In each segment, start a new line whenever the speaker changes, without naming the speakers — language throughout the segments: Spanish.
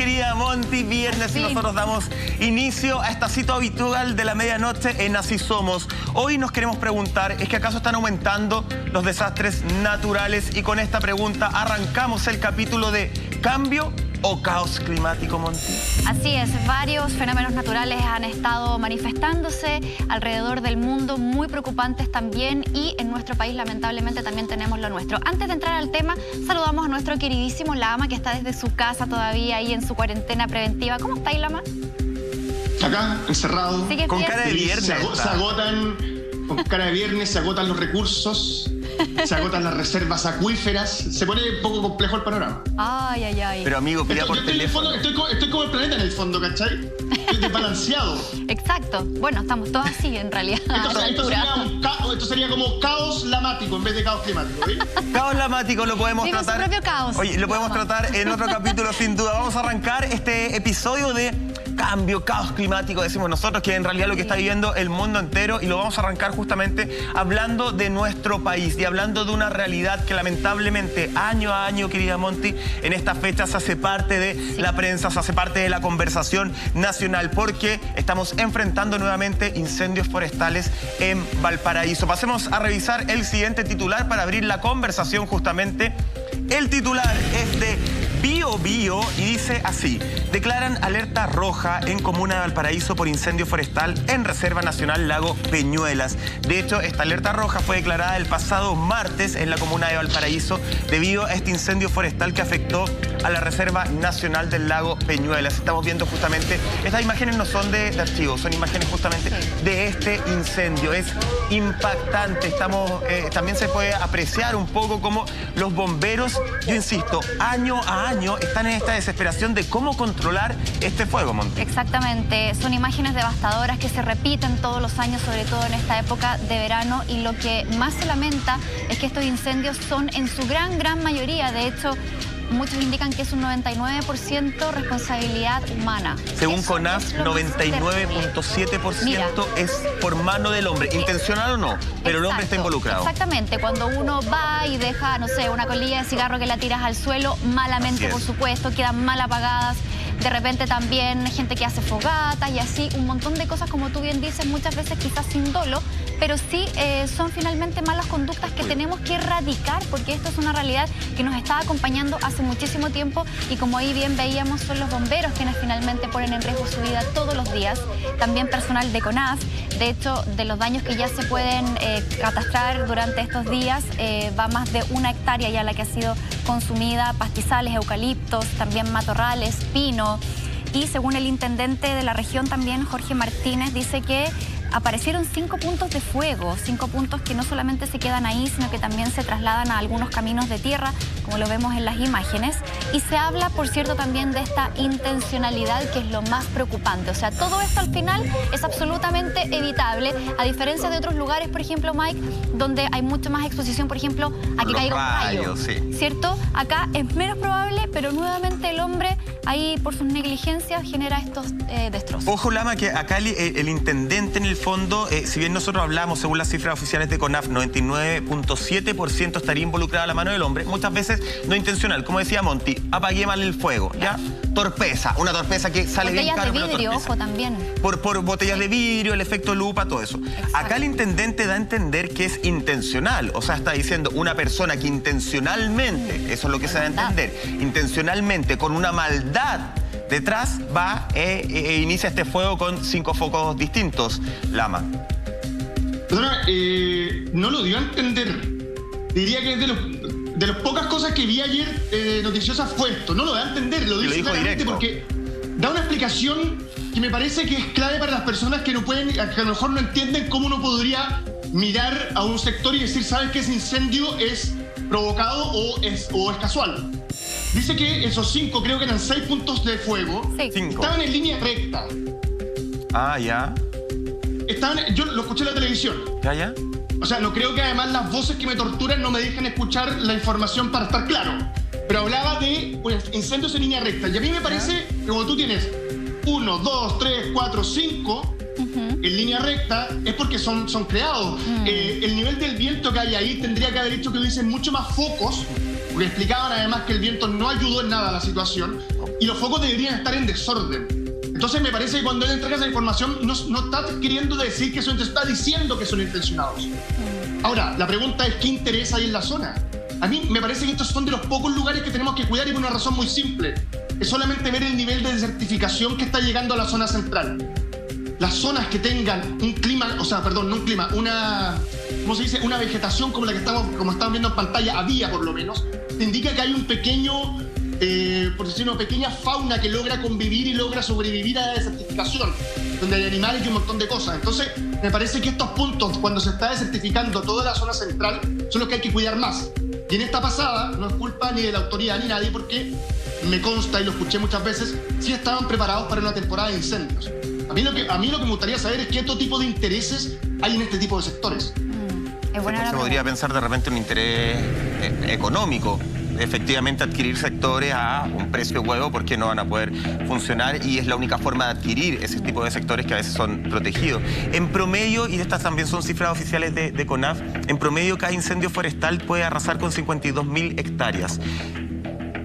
querida Monty, viernes y nosotros damos inicio a esta cita habitual de la medianoche en Así Somos. Hoy nos queremos preguntar, ¿es que acaso están aumentando los desastres naturales? Y con esta pregunta arrancamos el capítulo de ¿cambio o caos climático, Monty?
Así es, varios fenómenos naturales han estado manifestándose alrededor del mundo, muy preocupantes también, y en nuestro país lamentablemente también tenemos lo nuestro. Antes de entrar al tema, saludamos a nuestro queridísimo Lama, que está desde su casa todavía ahí en su cuarentena preventiva. ¿Cómo está ahí, Lama?
Acá, encerrado.
Con cara de viernes.
Se agotan, con cara de viernes, se agotan los recursos, se agotan las reservas acuíferas, se pone un poco complejo el panorama.
Ay, ay, ay.
Pero amigo, pida por teléfono.
Estoy como el planeta en el fondo, ¿cachai? Estoy desbalanceado.
Exacto. Bueno, estamos todos así en realidad.
Esto sería como caos lamático en vez de caos climático, ¿sí?
Caos lamático lo podemos
Vive
tratar.
su propio caos.
Oye, lo podemos tratar en otro capítulo sin duda. Vamos a arrancar este episodio de cambio, caos climático, decimos nosotros, que en realidad lo que está viviendo el mundo entero, y lo vamos a arrancar justamente hablando de nuestro país y hablando de una realidad que lamentablemente año a año, querida Monty, en estas fechas se hace parte de la prensa, se hace parte de la conversación nacional, porque estamos enfrentando nuevamente incendios forestales en Valparaíso. Pasemos a revisar el siguiente titular para abrir la conversación justamente. El titular es de Biobío y dice así: declaran alerta roja en comuna de Valparaíso por incendio forestal en Reserva Nacional Lago Peñuelas. De hecho, esta alerta roja fue declarada el pasado martes en la comuna de Valparaíso debido a este incendio forestal que afectó a la Reserva Nacional del Lago Peñuelas. Estamos viendo justamente, estas imágenes no son de archivo, son imágenes justamente de este incendio. Es impactante. También se puede apreciar un poco cómo los bomberos, yo insisto, año a año están en esta desesperación de cómo controlar este fuego, Monty.
Exactamente, son imágenes devastadoras que se repiten todos los años, sobre todo en esta época de verano, y lo que más se lamenta es que estos incendios son en su gran mayoría, de hecho, muchos indican que es un 99% responsabilidad humana.
Según CONAF, 99.7% es por mano del hombre, intencional o no, pero el hombre está involucrado.
Exactamente, cuando uno va y deja, no sé, una colilla de cigarro que la tiras al suelo, malamente por supuesto, quedan mal apagadas. De repente también gente que hace fogatas y así, un montón de cosas, como tú bien dices, muchas veces quizás sin dolo, pero sí son finalmente malas conductas que tenemos que erradicar, porque esto es una realidad que nos está acompañando hace muchísimo tiempo, y como ahí bien veíamos, son los bomberos quienes finalmente ponen en riesgo su vida todos los días, también personal de CONAF. De hecho, de los daños que ya se pueden catastrar durante estos días, va más de 1 hectárea ya la que ha sido consumida, pastizales, eucaliptos, también matorrales, pino. Y según el intendente de la región también, Jorge Martínez, dice que aparecieron 5 puntos de fuego, 5 puntos que no solamente se quedan ahí, sino que también se trasladan a algunos caminos de tierra, como lo vemos en las imágenes. Y se habla, por cierto, también de esta intencionalidad, que es lo más preocupante. O sea, todo esto al final es absolutamente evitable, a diferencia de otros lugares, por ejemplo, Mike, donde hay mucho más exposición, por ejemplo, a que caiga un rayo, ¿cierto? Acá es menos probable, pero nuevamente el hombre, ahí por sus negligencias, genera estos destrozos.
Ojo, Lama, que acá el intendente en el fondo, si bien nosotros hablamos, según las cifras oficiales de CONAF, 99.7% estaría involucrada la mano del hombre, muchas veces no intencional. Como decía Monty, apagué mal el fuego, ¿ya? Torpeza, una torpeza que sale bien caro.
Botellas de vidrio, ojo, también.
Por botellas de vidrio, el efecto lupa, todo eso. Exacto. Acá el intendente da a entender que es intencional, o sea, está diciendo una persona que intencionalmente, eso es lo que se da a entender, intencionalmente, con una maldad detrás, va e inicia este fuego con 5 focos distintos, Lama.
Perdona, no lo dio a entender. Diría que es de las pocas cosas que vi ayer noticiosas fue esto. No lo da a entender, lo dice claramente porque da una explicación que me parece que es clave para las personas que no pueden, que a lo mejor no entienden cómo uno podría mirar a un sector y decir, ¿sabes que ese incendio es provocado o es casual? Dice que esos 5, creo que eran 6 puntos de fuego, estaban en línea recta.
Ah, ya.
Yo lo escuché en la televisión.
¿Ya?
O sea, no creo que además las voces que me torturan no me dejen escuchar la información para estar claro. Pero hablaba de incendios en línea recta. Y a mí me parece que cuando tú tienes 1, 2, 3, 4, 5 en línea recta, es porque son creados. El nivel del viento que hay ahí tendría que haber hecho que hubiesen mucho más focos porque explicaban además que el viento no ayudó en nada a la situación y los focos deberían estar en desorden. Entonces me parece que cuando él entrega esa información no está queriendo decir que está diciendo que son intencionados. Ahora, la pregunta es ¿qué interés hay en la zona? A mí me parece que estos son de los pocos lugares que tenemos que cuidar y por una razón muy simple. Es solamente ver el nivel de desertificación que está llegando a la zona central. Las zonas que tengan un clima, una vegetación como la que estamos viendo en pantalla, había por lo menos, te indica que hay un pequeño, por decirlo, una pequeña fauna que logra convivir y logra sobrevivir a la desertificación, donde hay animales y un montón de cosas. Entonces, me parece que estos puntos, cuando se está desertificando toda la zona central, son los que hay que cuidar más. Y en esta pasada, no es culpa ni de la autoridad ni nadie, porque me consta y lo escuché muchas veces, sí estaban preparados para una temporada de incendios. A mí lo que me gustaría saber es qué otro tipo de intereses hay en este tipo de sectores.
Se podría pensar de repente un interés económico, efectivamente adquirir sectores a un precio huevo porque no van a poder funcionar y es la única forma de adquirir ese tipo de sectores que a veces son protegidos. En promedio, y estas también son cifras oficiales de CONAF, en promedio cada incendio forestal puede arrasar con 52.000 hectáreas.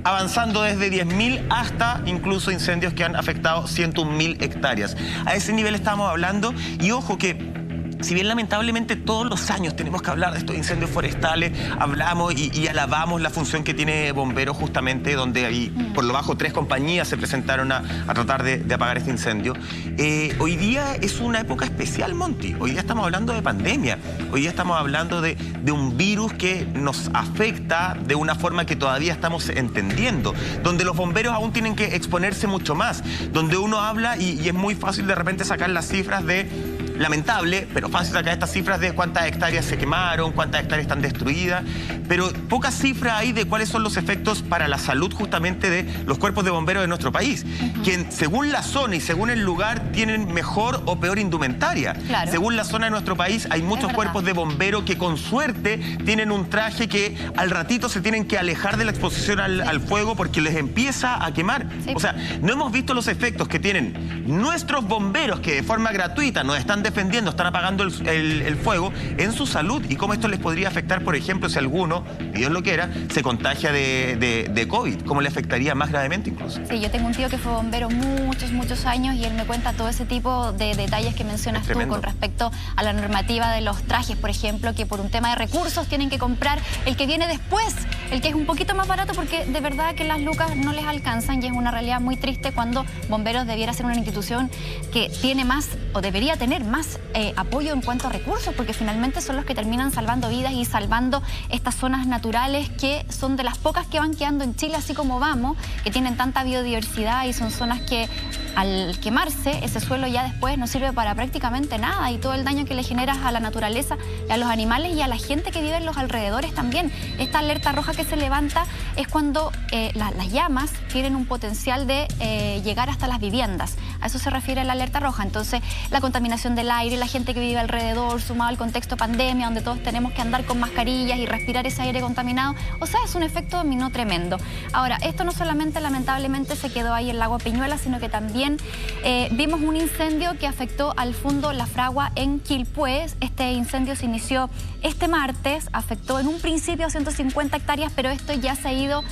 Avanzando desde 10.000 hasta incluso incendios que han afectado 101.000 hectáreas. A ese nivel estamos hablando y ojo que si bien lamentablemente todos los años tenemos que hablar de estos incendios forestales, hablamos y alabamos la función que tiene Bomberos justamente, donde hay por lo bajo 3 compañías se presentaron a tratar de apagar este incendio. Hoy día es una época especial, Monty. Hoy día estamos hablando de pandemia. Hoy día estamos hablando de un virus que nos afecta de una forma que todavía estamos entendiendo, donde los bomberos aún tienen que exponerse mucho más, donde uno habla y es muy fácil de repente sacar las cifras de... Lamentable, pero fácil sacar estas cifras de cuántas hectáreas se quemaron, cuántas hectáreas están destruidas, pero pocas cifras hay de cuáles son los efectos para la salud justamente de los cuerpos de bomberos de nuestro país, que según la zona y según el lugar tienen mejor o peor indumentaria. Claro. Según la zona de nuestro país hay muchos cuerpos de bomberos que con suerte tienen un traje que al ratito se tienen que alejar de la exposición al fuego porque les empieza a quemar. Sí. O sea, no hemos visto los efectos que tienen nuestros bomberos que de forma gratuita nos están defendiendo, están apagando el fuego en su salud y cómo esto les podría afectar, por ejemplo, si alguno, Dios lo quiera, se contagia de COVID, cómo le afectaría más gravemente incluso. Sí, yo tengo un tío que fue bombero muchos años y él me cuenta todo ese tipo de detalles que mencionas tú con respecto a la normativa de los trajes, por ejemplo, que por un tema de recursos tienen que comprar el que viene después, el que es un poquito más barato porque de verdad que las lucas no les alcanzan y es una realidad muy triste cuando Bomberos debiera ser una institución que tiene más o debería tener más apoyo en cuanto a recursos, porque finalmente son los que terminan salvando vidas y salvando estas zonas naturales que son de las pocas que van quedando en Chile, así como vamos, que tienen tanta biodiversidad y son zonas que al quemarse ese suelo ya después no sirve para prácticamente nada y todo el daño que le generas a la naturaleza y a los animales y a la gente que vive en los alrededores también. Esta alerta roja que se levanta es cuando las llamas tienen un potencial de llegar hasta las viviendas. A eso se refiere la alerta roja. Entonces, la contaminación del aire, la gente que vive alrededor, sumado al contexto pandemia, donde todos tenemos que andar con mascarillas y respirar ese aire contaminado, o sea, es un efecto dominó tremendo. Ahora, esto no solamente lamentablemente se quedó ahí en el lago Peñuela, sino que también vimos un incendio que afectó al Fundo La Fragua en Quilpué. Este incendio se inició este martes, afectó en un principio a 150 hectáreas, pero esto ya se ha ido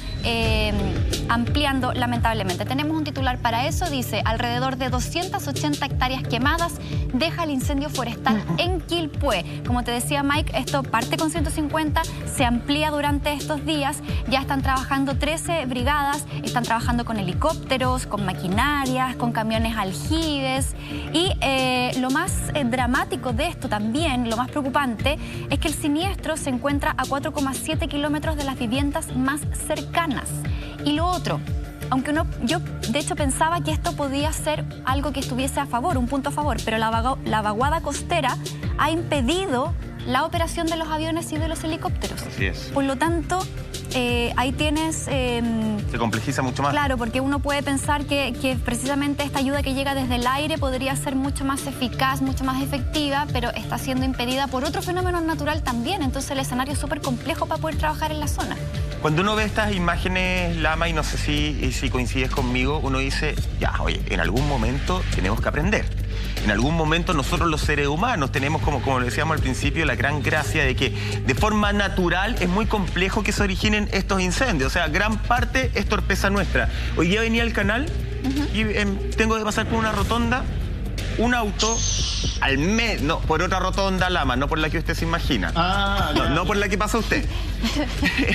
ampliando lamentablemente. Tenemos un titular para eso, dice, alrededor de 280 hectáreas quemadas deja el incendio forestal en Quilpué. Como te decía Mike, esto parte con 150, se amplía durante estos días, ya están trabajando 13 brigadas, están trabajando con helicópteros, con maquinarias, con camiones aljibes y lo más dramático de esto también, lo más preocupante, es que el siniestro se encuentra a 4,7 kilómetros de las viviendas más cercanas. Y lo otro, aunque yo de hecho pensaba que esto podía ser algo que estuviese a favor, un punto a favor, pero la vaguada costera ha impedido la operación de los aviones y de los helicópteros. Así es. Por lo tanto, ahí tienes... se complejiza mucho más. Claro, porque uno puede pensar que precisamente esta ayuda que llega desde el aire podría ser mucho más eficaz, mucho más efectiva, pero está siendo impedida por otro fenómeno natural también. Entonces el escenario es súper complejo para poder trabajar en la zona. Cuando uno ve estas imágenes, Lama, y no sé si coincides conmigo, uno dice, ya, oye, en algún momento tenemos que aprender. en algún momento nosotros los seres humanos tenemos, como lo decíamos al principio, la gran gracia de que de forma natural es muy complejo que se originen estos incendios. O sea, gran parte es torpeza nuestra. Hoy día venía al canal y tengo que pasar por una rotonda, un auto no, por otra rotonda, Lama, no por la que usted se imagina. No por la que pasa usted.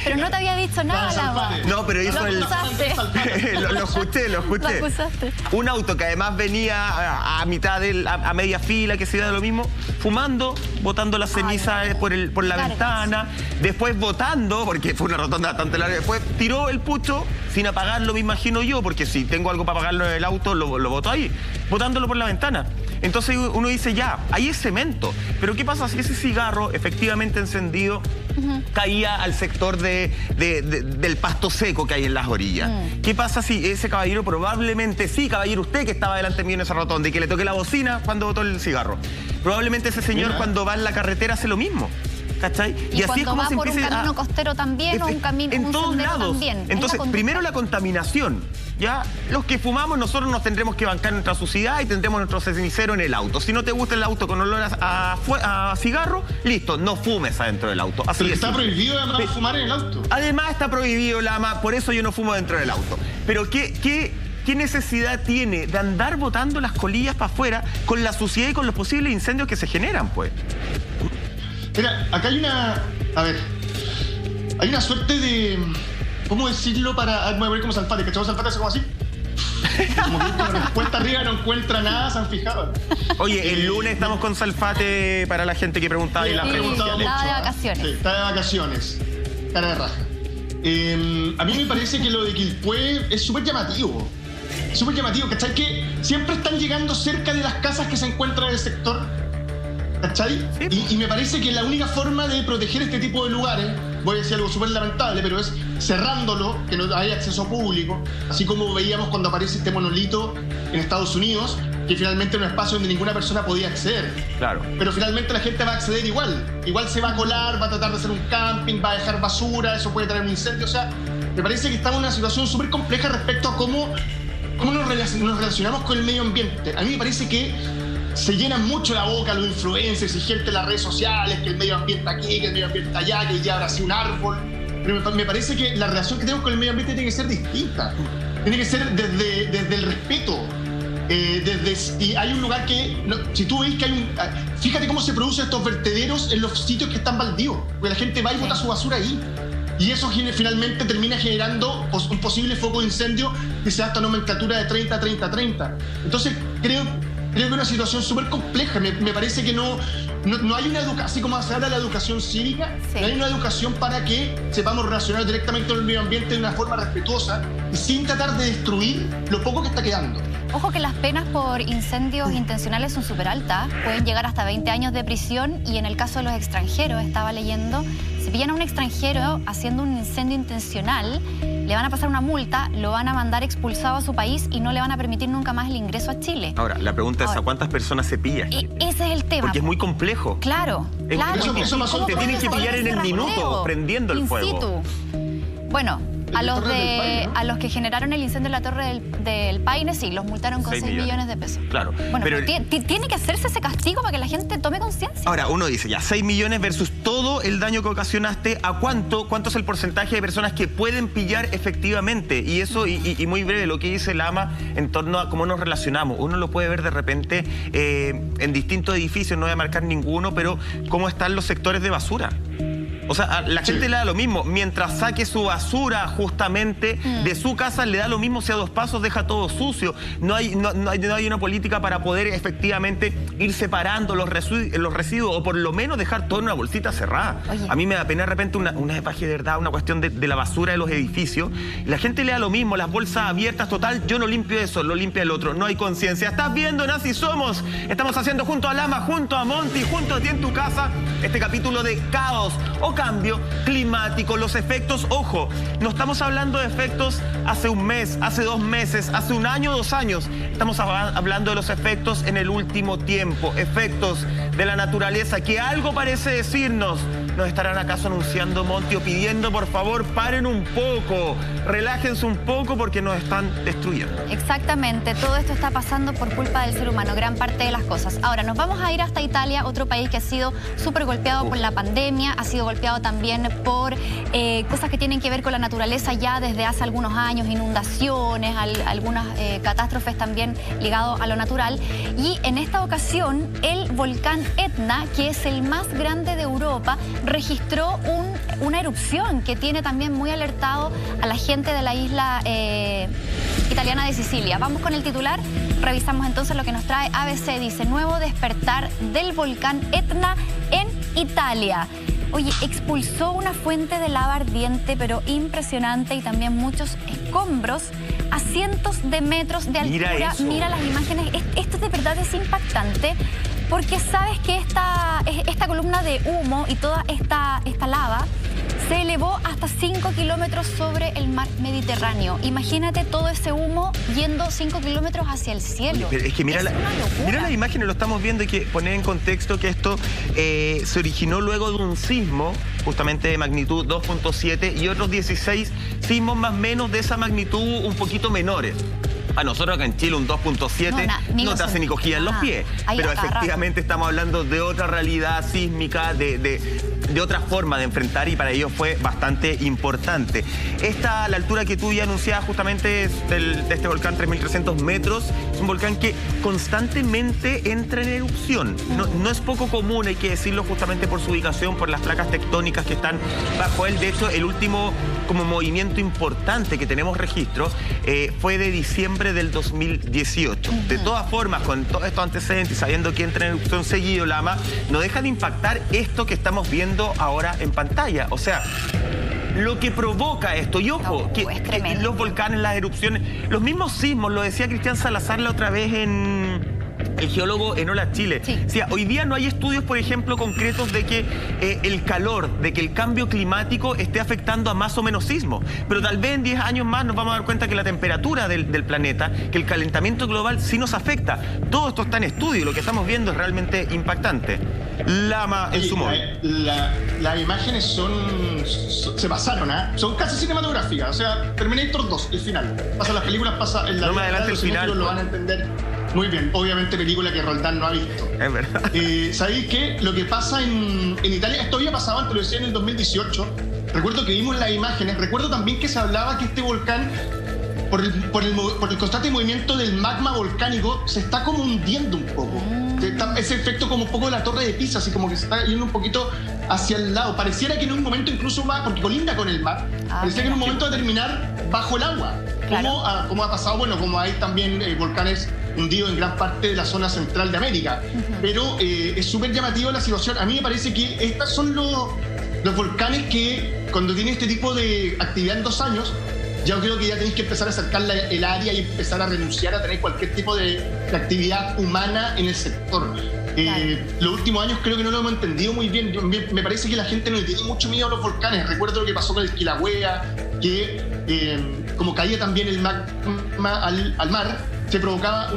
Pero no te había dicho nada, Lama.
No, pero hizo lo escuché.
Lo acusaste.
Un auto que además venía a mitad a media fila, que se iba de lo mismo, fumando, botando la ceniza por la ventana, después botando, porque fue una rotonda bastante larga, después tiró el pucho sin apagarlo, me imagino yo, porque si tengo algo para apagarlo en el auto, lo boto ahí, botándolo por la ventana. Entonces uno dice, ya, ahí es cemento. Pero ¿qué pasa si ese cigarro efectivamente encendido caía al sector del pasto seco que hay en las orillas? ¿Qué pasa si ese caballero probablemente, sí, caballero, usted que estaba delante mío en esa rotonda y que le toqué la bocina cuando botó el cigarro? Probablemente ese señor cuando va en la carretera hace lo mismo. ¿Cachai?
Y así es como va se por un camino costero también o un camino
en todos lados.
También.
Entonces, primero la contaminación. Ya los que fumamos, nosotros nos tendremos que bancar nuestra suciedad y tendremos nuestro cenicero en el auto. Si no te gusta el auto con olor a cigarro, listo, no fumes adentro del auto.
Así está prohibido además fumar en el auto.
Además está prohibido, Lama, por eso yo no fumo dentro del auto. Pero ¿qué necesidad tiene de andar botando las colillas para afuera con la suciedad y con los posibles incendios que se generan, pues?
Mira, acá hay una suerte de, ¿cómo decirlo? Me voy a ver como Salfate, ¿cachai? Salfate hace como así. Como que con respuesta arriba no encuentra nada, ¿se han fijado?
Oye, el lunes estamos con Salfate para la gente que preguntaba y las preguntas.
Estaba de vacaciones.
Sí, está de vacaciones. Cara de raja. A mí me parece que lo de Quilpué es súper llamativo. Súper llamativo, ¿cachai? Que siempre están llegando cerca de las casas que se encuentran en el sector. ¿Cachai? Sí. Y me parece que la única forma de proteger este tipo de lugares, voy a decir algo súper lamentable, pero es cerrándolo, que no haya acceso público, así como veíamos cuando aparece este monolito en Estados Unidos, que finalmente era un espacio donde ninguna persona podía acceder.
Claro.
Pero finalmente la gente va a acceder igual. Igual se va a colar, va a tratar de hacer un camping, va a dejar basura, eso puede traer un incendio. O sea, me parece que estamos en una situación súper compleja respecto a cómo nos relacionamos con el medio ambiente. A mí me parece que se llenan mucho la boca los influencers y gente en las redes sociales, que el medio ambiente aquí, que el medio ambiente allá, que ya habrá sido un árbol. Pero me parece que la relación que tenemos con el medio ambiente tiene que ser distinta. Tiene que ser desde el respeto. Desde si hay un lugar que... si tú ves que hay un... Fíjate cómo se producen estos vertederos en los sitios que están baldíos. Porque la gente va y bota su basura ahí. Y eso finalmente termina generando un posible foco de incendio que se da esta nomenclatura de 30-30-30. Entonces creo que es una situación súper compleja. Me parece que no hay una educación, así como se habla de la educación cívica, no hay una educación para que sepamos relacionar directamente con el medio ambiente de una forma respetuosa y sin tratar de destruir lo poco que está quedando.
Ojo que las penas por incendios intencionales son súper altas, pueden llegar hasta 20 años de prisión y en el caso de los extranjeros, estaba leyendo, si pillan a un extranjero haciendo un incendio intencional, le van a pasar una multa, lo van a mandar expulsado a su país y no le van a permitir nunca más el ingreso a Chile.
Ahora, la pregunta es ¿a cuántas personas se pilla?
Ese es el tema.
Porque es muy complejo.
Claro.
Te tienen que pillar en el minuto, prendiendo el fuego.
Bueno, a los que generaron el incendio en la Torre del Paine, sí, los multaron con 6 millones de pesos.
Claro.
Bueno, pero tiene que hacerse ese castigo para que la gente tome conciencia.
Ahora, uno dice, ya, 6 millones versus todo el daño que ocasionaste, ¿a cuánto es el porcentaje de personas que pueden pillar efectivamente? Y eso, y muy breve, lo que dice Lama en torno a cómo nos relacionamos. Uno lo puede ver de repente en distintos edificios, no voy a marcar ninguno, pero cómo están los sectores de basura. O sea, a la gente le da lo mismo. Mientras saque su basura justamente de su casa, le da lo mismo si a 2 pasos deja todo sucio. No hay una política para poder efectivamente ir separando los residuos o por lo menos dejar todo en una bolsita cerrada. Oye. A mí me da pena de repente una de verdad, una cuestión de la basura de los edificios. La gente le da lo mismo, las bolsas abiertas, total, yo no limpio eso, lo limpia el otro. No hay conciencia. ¿Estás viendo, Nazi Somos? Estamos haciendo junto a Lama, junto a Monty, junto a ti en tu casa, este capítulo de caos o cambio climático, los efectos, ojo, no estamos hablando de efectos hace un mes, hace 2 meses, hace 1 año, 2 años, estamos hablando de los efectos en el último tiempo, efectos de la naturaleza que algo parece decirnos, ¿Nos estarán acaso anunciando, Monty, o pidiendo, por favor, paren un poco, relájense un poco porque nos están destruyendo?
Exactamente, todo esto está pasando por culpa del ser humano, gran parte de las cosas. Ahora, nos vamos a ir hasta Italia, otro país que ha sido súper golpeado por la pandemia, ha sido golpeado también por cosas que tienen que ver con la naturaleza ya desde hace algunos años, inundaciones, algunas catástrofes también ligadas a lo natural. Y en esta ocasión, el volcán Etna, que es el más grande de Europa, registró una erupción que tiene también muy alertado a la gente de la isla italiana de Sicilia. Vamos con el titular, revisamos entonces lo que nos trae ABC. Dice, nuevo despertar del volcán Etna en Italia. Oye, expulsó una fuente de lava ardiente, pero impresionante, y también muchos escombros a cientos de metros de altura.
Mira eso.
Mira las imágenes. Esto de verdad es impactante, porque sabes que esta columna de humo y toda esta lava se elevó hasta 5 kilómetros sobre el mar Mediterráneo. Imagínate todo ese humo yendo 5 kilómetros hacia el cielo.
Pero es que mira las imágenes, lo estamos viendo, y que poner en contexto que esto se originó luego de un sismo, justamente de magnitud 2.7, y otros 16 sismos más o menos de esa magnitud un poquito menores. A nosotros acá en Chile un 2.7 no te hace ni cogida en los pies. Pero efectivamente estamos hablando de otra realidad sísmica, de otra forma de enfrentar, y para ellos fue bastante importante. La altura que tú ya anunciabas justamente de este volcán, 3.300 metros, es un volcán que constantemente entra en erupción. No es poco común, hay que decirlo, justamente por su ubicación, por las placas tectónicas que están bajo él. De hecho, el último como movimiento importante que tenemos registro fue de diciembre del 2018. De todas formas, con todos estos antecedentes y sabiendo que entra en erupción seguido, Lama, no deja de impactar esto que estamos viendo ahora en pantalla. O sea, lo que provoca esto, y ojo, que los volcanes, las erupciones, los mismos sismos, lo decía Cristian Salazar la otra vez el geólogo en Hola Chile.
Sí.
O sea, hoy día no hay estudios, por ejemplo, concretos de que el calor, de que el cambio climático esté afectando a más o menos sismos. Pero tal vez en 10 años más nos vamos a dar cuenta que la temperatura del planeta, que el calentamiento global sí nos afecta. Todo esto está en estudio y lo que estamos viendo es realmente impactante. Lama en su móvil.
Las imágenes se pasaron, son casi cinematográficas. O sea, Terminator 2, el final. Pasa las películas, pasa en la...
No me adelante el final.
Lo van a entender muy bien. Obviamente película que Roldán no ha visto.
Es verdad.
¿Sabéis qué? Lo que pasa en Italia, esto había pasado antes, lo decía en el 2018. Recuerdo que vimos las imágenes. Recuerdo también que se hablaba que este volcán, por el constante movimiento del magma volcánico, se está como hundiendo un poco. Ese efecto como un poco de la Torre de Pisa, así como que se está yendo un poquito hacia el lado. Pareciera que en un momento incluso va, porque colinda con el mar, pareciera que en un momento va a terminar bajo el agua. Claro. Como ha pasado, bueno, como hay también volcanes hundidos en gran parte de la zona central de América. Pero es súper llamativa la situación. A mí me parece que estos son los volcanes que, cuando tienen este tipo de actividad en 2 años, yo creo que ya tenéis que empezar a acercar el área y empezar a renunciar a tener cualquier tipo de actividad humana en el sector. Los últimos años creo que no lo hemos entendido muy bien. Me parece que la gente no le tiene mucho miedo a los volcanes. Recuerdo lo que pasó con el Kilauea, que como caía también el magma al mar, se provocaba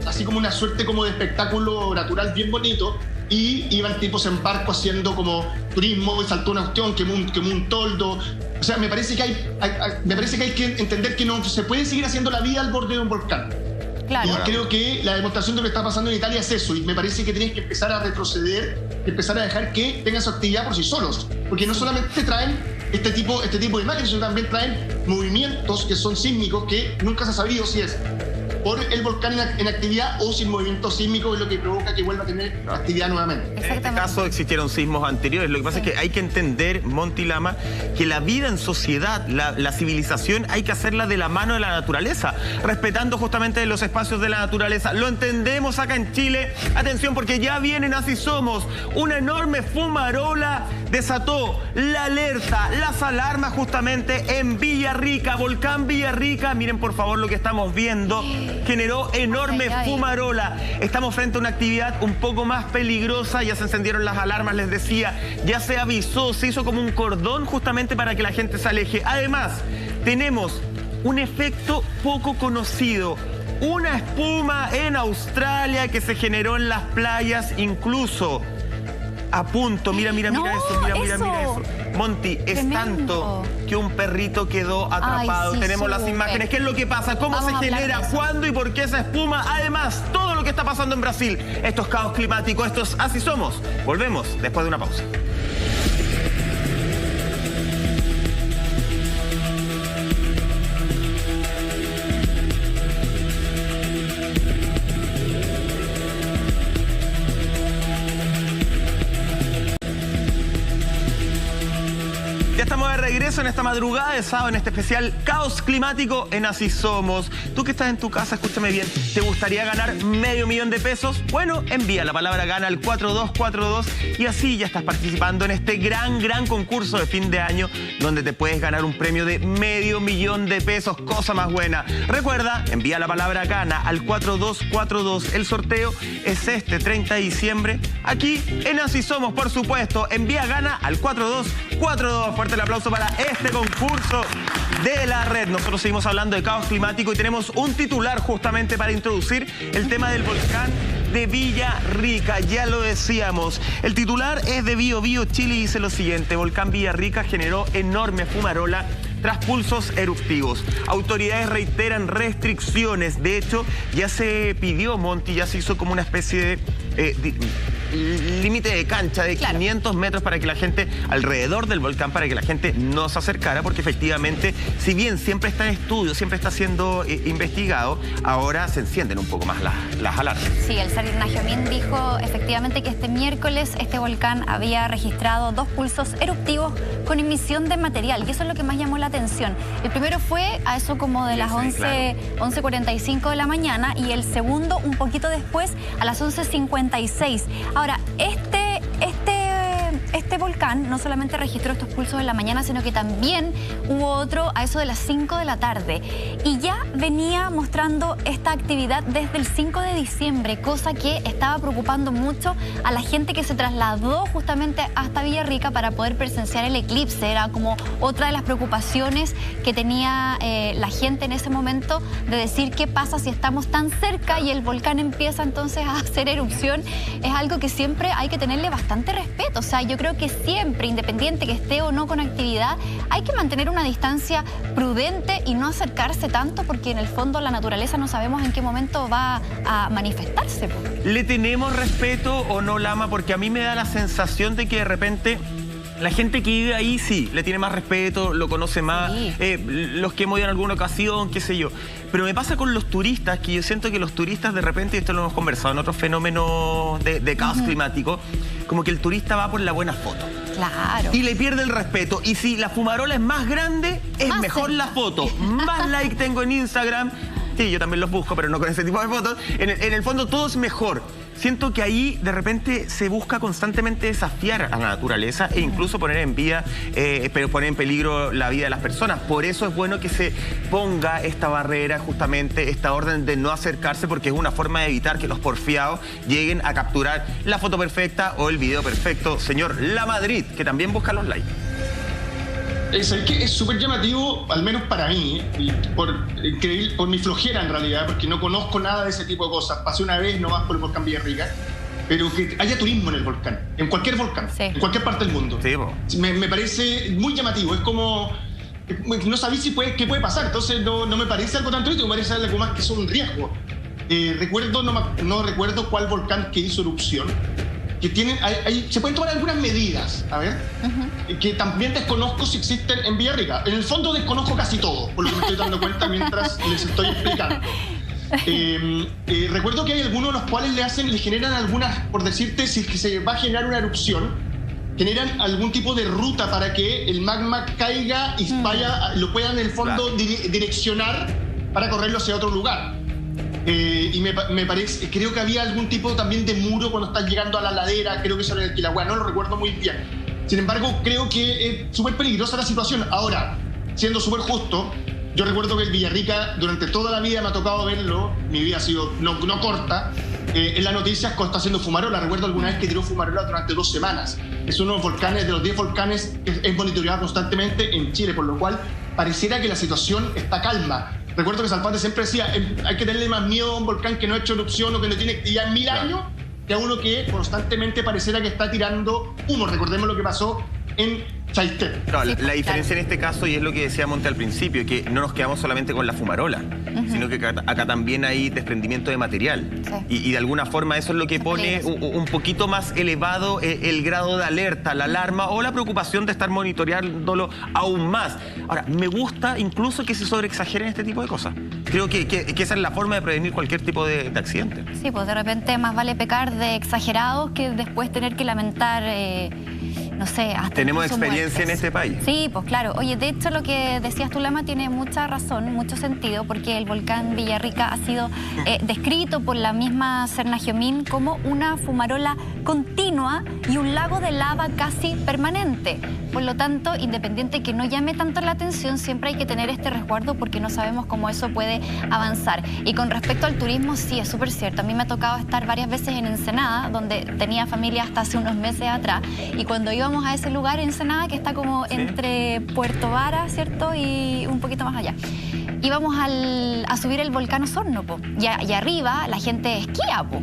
así como una suerte como de espectáculo natural bien bonito, y iban tipos en barco haciendo como turismo, y saltó una cuestión, quemó un toldo. O sea, me parece que hay que entender que no se puede seguir haciendo la vida al borde de un volcán.
Claro.
Y creo que la demostración de lo que está pasando en Italia es eso, y me parece que tienes que empezar a retroceder, empezar a dejar que tengan su actividad por sí solos, porque no solamente traen este tipo de imágenes, sino también traen movimientos que son sísmicos, que nunca se ha sabido si es por el volcán en actividad o si el movimiento sísmico es lo que provoca que vuelva a tener actividad nuevamente.
En este caso existieron sismos anteriores. Lo que pasa es que hay que entender, Monty, Lama, que la vida en sociedad, la civilización, hay que hacerla de la mano de la naturaleza, respetando justamente los espacios de la naturaleza. Lo entendemos acá en Chile. Atención, porque ya vienen Así Somos. Una enorme fumarola desató la alerta, las alarmas justamente en Villarrica, volcán Villarrica. Miren por favor lo que estamos viendo. Generó enorme fumarola. Estamos frente a una actividad un poco más peligrosa. Ya se encendieron las alarmas, les decía. Ya se avisó, se hizo como un cordón justamente para que la gente se aleje. Además, tenemos un efecto poco conocido. Una espuma en Australia que se generó en las playas, incluso a punto. Mira eso, mira eso. Monty, es
Tremendo.
Tanto que un perrito quedó atrapado.
Ay, sí,
tenemos las
súper.
imágenes. ¿Qué es lo que pasa? ¿Cómo
Vamos a
se
hablar
genera?
de eso.
¿Cuándo y por qué esa espuma? Además, todo lo que está pasando en Brasil. Esto es caos climático, esto es Así Somos. Volvemos después de una pausa. Ya estamos de regreso en esta madrugada de sábado, en este especial Caos Climático en Así Somos. Tú que estás en tu casa, escúchame bien, ¿te gustaría ganar $500,000 de pesos? Bueno, envía la palabra gana al 4242 y así ya estás participando en este gran concurso de fin de año donde te puedes ganar un premio de $500,000 de pesos, cosa más buena. Recuerda, envía la palabra gana al 4242. El sorteo es este 30 de diciembre, aquí en Así Somos, por supuesto. Envía gana al 4242. Fuerte el aplauso para este concurso de la red. Nosotros seguimos hablando de caos climático y tenemos un titular justamente para introducir el tema del volcán de Villarrica. Ya lo decíamos. El titular es de Bio Chile y dice lo siguiente: Volcán Villarrica generó enorme fumarola tras pulsos eruptivos. Autoridades reiteran restricciones. De hecho, ya se pidió, Monty, ya se hizo como una especie de límite de cancha de 500 metros para que la gente, alrededor del volcán, para que la gente no se acercara, porque efectivamente, si bien siempre está en estudio, siempre está siendo investigado, ahora se encienden un poco más las alarmas.
Sí, el Salir Najomín dijo efectivamente que este miércoles este volcán había registrado 2 pulsos eruptivos con emisión de material, y eso es lo que más llamó la atención. El primero fue a eso como de las 11:45 de la mañana, y el segundo un poquito después a las 11:56. Ahora, este volcán no solamente registró estos pulsos en la mañana, sino que también hubo otro a eso de las 5 de la tarde. Y ya venía mostrando esta actividad desde el 5 de diciembre, cosa que estaba preocupando mucho a la gente que se trasladó justamente hasta Villarrica para poder presenciar el eclipse. Era como otra de las preocupaciones que tenía la gente en ese momento, de decir qué pasa si estamos tan cerca y el volcán empieza entonces a hacer erupción. Es algo que siempre hay que tenerle bastante respeto. O sea, yo creo que siempre, independiente que esté o no con actividad, hay que mantener una distancia prudente y no acercarse tanto, porque en el fondo la naturaleza no sabemos en qué momento va a manifestarse.
¿Le tenemos respeto o no, Lama? Porque a mí me da la sensación de que de repente la gente que vive ahí sí, le tiene más respeto, lo conoce más,
sí.
Los que hemos ido en alguna ocasión, qué sé yo. Pero me pasa con los turistas, que yo siento que los turistas de repente, y esto lo hemos conversado en otros fenómenos de caos climático, como que el turista va por la buena foto.
Claro.
Y le pierde el respeto. Y si la fumarola es más grande, es
más
mejor
cerca.
la foto. Más like tengo en Instagram. Sí, yo también los busco, pero no con ese tipo de fotos. En el fondo todo es mejor. Siento que ahí de repente se busca constantemente desafiar a la naturaleza e incluso poner en poner en peligro la vida de las personas. Por eso es bueno que se ponga esta barrera, justamente esta orden de no acercarse, porque es una forma de evitar que los porfiados lleguen a capturar la foto perfecta o el video perfecto. Señor La Madrid, que también busca los likes.
Es súper llamativo, al menos para mí, y por mi flojera en realidad, porque no conozco nada de ese tipo de cosas. Pasé una vez nomás por el volcán Villarrica, pero que haya turismo en el volcán, en cualquier volcán,
sí.
en cualquier parte del mundo.
Sí,
me parece muy llamativo. Es como, no sabéis qué puede pasar, entonces no me parece algo tan turístico, me parece algo más que es un riesgo. No recuerdo cuál volcán que hizo erupción, que tienen, se pueden tomar algunas medidas, a ver, que también desconozco si existen en Villarrica. En el fondo desconozco casi todo, por lo que me estoy dando cuenta mientras les estoy explicando. Recuerdo que hay algunos de los cuales le generan algunas, por decirte, si es que se va a generar una erupción, generan algún tipo de ruta para que el magma caiga y lo puedan en el fondo direccionar para correrlo hacia otro lugar. Y me parece, creo que había algún tipo también de muro cuando estás llegando a la ladera, creo que eso era el Quilagüe, no lo recuerdo muy bien. Sin embargo, creo que es súper peligrosa la situación. Ahora, siendo súper justo, yo recuerdo que el Villarrica, durante toda la vida me ha tocado verlo, mi vida ha sido no corta, en las noticias está haciendo fumarola. Recuerdo alguna vez que tiró fumarola durante 2 semanas. Es uno de los volcanes, de los 10 volcanes que es monitoreado constantemente en Chile, por lo cual pareciera que la situación está calma. Recuerdo que Salfate siempre decía, hay que tenerle más miedo a un volcán que no ha hecho erupción o que no tiene actividad en 1000 años que a uno que constantemente pareciera que está tirando humo. Recordemos lo que pasó en Chaitén.
No, la diferencia en este caso, y es lo que decía Monte al principio, que no nos quedamos solamente con la fumarola, sino que acá también hay desprendimiento de material. Sí. Y de alguna forma eso es lo que pone un poquito más elevado el grado de alerta, la alarma o la preocupación de estar monitoreándolo aún más. Ahora, me gusta incluso que se sobreexageren este tipo de cosas. Creo que esa es la forma de prevenir cualquier tipo de accidente.
Sí, pues de repente más vale pecar de exagerados que después tener que lamentar... no sé, hasta
tenemos experiencia en este país.
Sí, pues claro. Oye, de hecho lo que decías tú, Lama, tiene mucha razón, mucho sentido, porque el volcán Villarrica ha sido descrito por la misma Serna-Giomín como una fumarola continua y un lago de lava casi permanente. Por lo tanto, independiente que no llame tanto la atención, siempre hay que tener este resguardo porque no sabemos cómo eso puede avanzar. Y con respecto al turismo, sí, es súper cierto. A mí me ha tocado estar varias veces en Ensenada, donde tenía familia hasta hace unos meses atrás, y cuando íbamos a ese lugar, Ensenada, que está como entre Puerto Vara, ¿cierto? Y un poquito más allá. Íbamos a subir el volcán Osorno, po. Y arriba la gente esquía, po.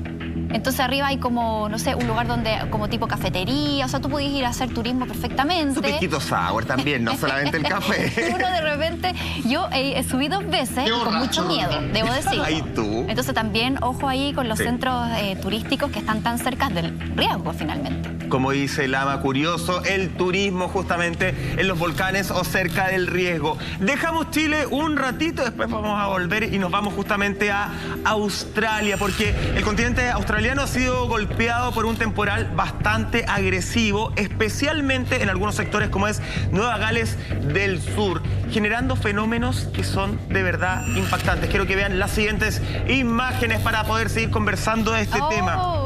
Entonces arriba hay como, no sé, un lugar donde, como tipo cafetería, o sea, tú podías ir a hacer turismo perfectamente.
Su piquito sour también, no solamente el café.
Uno de repente, yo subí 2 veces con mucho miedo, debo decir.
Ahí tú.
Entonces también, ojo ahí con los centros turísticos que están tan cerca del riesgo, finalmente.
Como dice Lama, curioso, el turismo justamente en los volcanes o cerca del riesgo. Dejamos Chile un ratito, después vamos a volver y nos vamos justamente a Australia, porque el continente australiano ha sido golpeado por un temporal bastante agresivo, especialmente en algunos sectores como es Nueva Gales del Sur, generando fenómenos que son de verdad impactantes. Quiero que vean las siguientes imágenes para poder seguir conversando de este tema.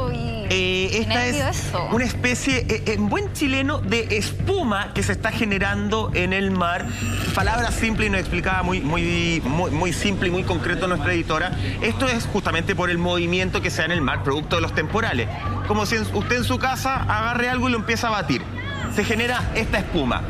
Esta es una especie, en buen chileno, de espuma que se está generando en el mar. Palabras simples y nos explicaba muy simple y muy concreto nuestra editora. Esto es justamente por el movimiento que se da en el mar, producto de los temporales. Como si usted en su casa agarre algo y lo empieza a batir. Se genera esta espuma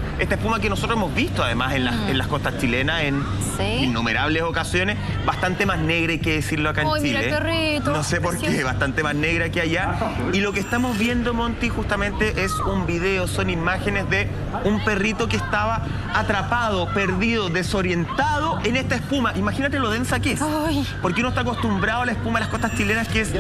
que nosotros hemos visto además en las costas chilenas en innumerables ocasiones, bastante más negra, hay que decirlo acá en Chile.
Mira qué rico,
no sé por qué, bastante más negra que allá. Y lo que estamos viendo, Monty, justamente es un video, son imágenes de un perrito que estaba atrapado, perdido, desorientado en esta espuma. Imagínate lo densa que es. Porque uno está acostumbrado a la espuma de las costas chilenas, que es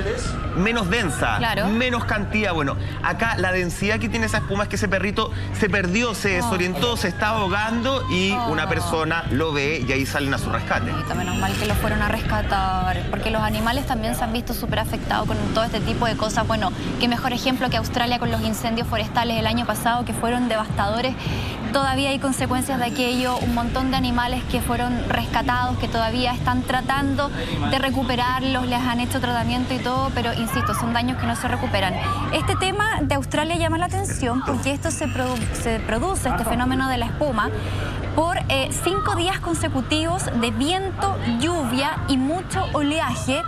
menos densa, menos cantidad. Bueno, acá la densidad que tiene esa espuma es que ese perrito se perdió, se desorientó, se está ahogando y una persona lo ve y ahí salen a su rescate.
Menos mal que lo fueron a rescatar, porque los animales también se han visto súper afectados con todo este tipo de cosas. Bueno, qué mejor ejemplo que Australia con los incendios forestales el año pasado, que fueron devastadores. Todavía hay consecuencias de aquello, un montón de animales que fueron rescatados, que todavía están tratando de recuperarlos, les han hecho tratamiento y todo, pero insisto, son daños que no se recuperan. Este tema de Australia llama la atención porque esto se produce, este fenómeno de la espuma, por 5 días consecutivos de viento, lluvia y mucho oleaje,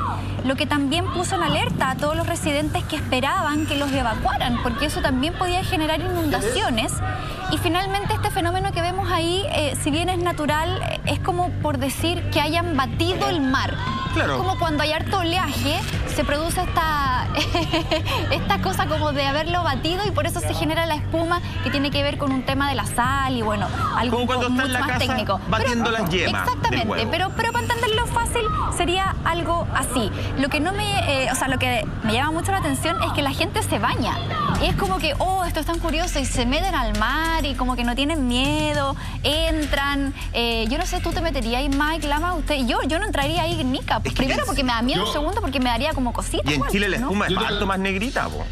lo que también puso en alerta a todos los residentes que esperaban que los evacuaran, porque eso también podía generar inundaciones. Y finalmente este fenómeno que vemos ahí, si bien es natural, es como por decir que hayan batido el mar.
Claro.
Es como cuando hay harto oleaje, se produce esta cosa como de haberlo batido y por eso se genera la espuma, que tiene que ver con un tema de la sal y bueno, algo
como cuando está en la
más
casa
técnico.
batiendo las yemas.
Exactamente, pero para entenderlo fácil sería algo así. Lo que lo que me llama mucho la atención es que la gente se baña. Y es como que, esto es tan curioso, y se meten al mar y como que no tienen miedo, entran. Yo no sé, ¿tú te meterías ahí, Mike, Lama? Yo no entraría ahí ni cap. Primero porque me da miedo, segundo porque me daría como cosita.
Y en Chile la espuma es harto más negrita, po.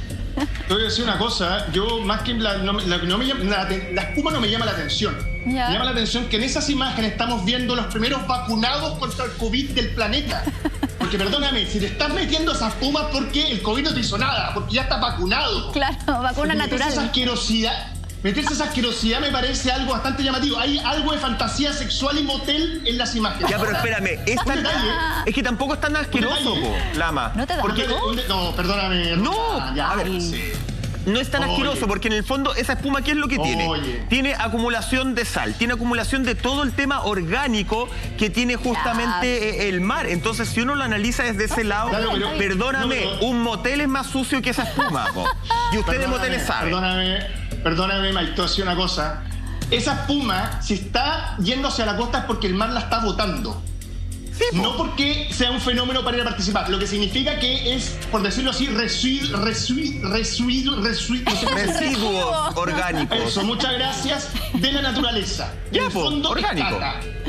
Te voy a decir una cosa, yo más que la espuma no me llama la atención. Me llama la atención que en esas imágenes estamos viendo los primeros vacunados contra el COVID del planeta. Porque perdóname, si te estás metiendo esa espuma porque el COVID no te hizo nada, porque ya estás vacunado.
Claro, vacuna natural.
Meterse esa asquerosidad me parece algo bastante llamativo. Hay algo de fantasía sexual y motel en las imágenes.
Ya, pero espérame, es que tampoco es tan asqueroso, Lama.
¿No te da asco?
No, perdóname.
No,
ya,
a ver, No es tan asqueroso, porque en el fondo esa espuma, ¿qué es lo que tiene? Tiene acumulación de sal, tiene acumulación de todo el tema orgánico que tiene justamente el mar. Entonces, si uno lo analiza desde ese lado, perdóname, un motel es más sucio que esa espuma, po. Y ustedes moteles saben.
Perdóname, Mike, te voy a decir una cosa. Esa espuma, si está yendo hacia la costa, es porque el mar la está botando. Sí, no porque sea un fenómeno para ir a participar, lo que significa que es, por decirlo así, residuos
orgánicos.
Eso, muchas gracias, de la naturaleza.
Ya, el fondo orgánico.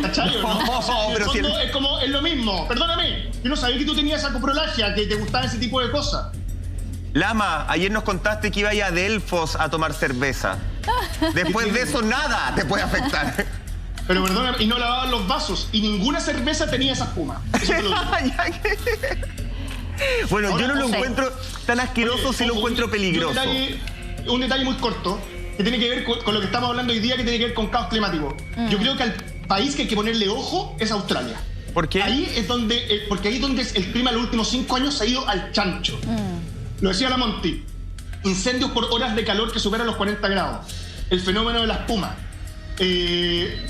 ¿Cachai?
No, pero
fondo es lo mismo. Perdóname, yo no sabía que tú tenías esa coprolagia, que te gustaba ese tipo de cosas.
Lama, ayer nos contaste que iba a Delfos a tomar cerveza. Después de eso, nada te puede afectar.
Pero perdona, y no lavaban los vasos, y ninguna cerveza tenía esa espuma. Eso te lo digo.
Bueno, ahora, yo no lo encuentro tan asqueroso, si lo encuentro peligroso.
Un detalle muy corto, que tiene que ver con lo que estamos hablando hoy día, que tiene que ver con caos climático. Yo creo que al país que hay que ponerle ojo es Australia.
¿Por qué?
Porque ahí es donde el clima en los últimos 5 años se ha ido al chancho. Lo decía la Monty, incendios por horas de calor que superan los 40 grados, el fenómeno de la espuma,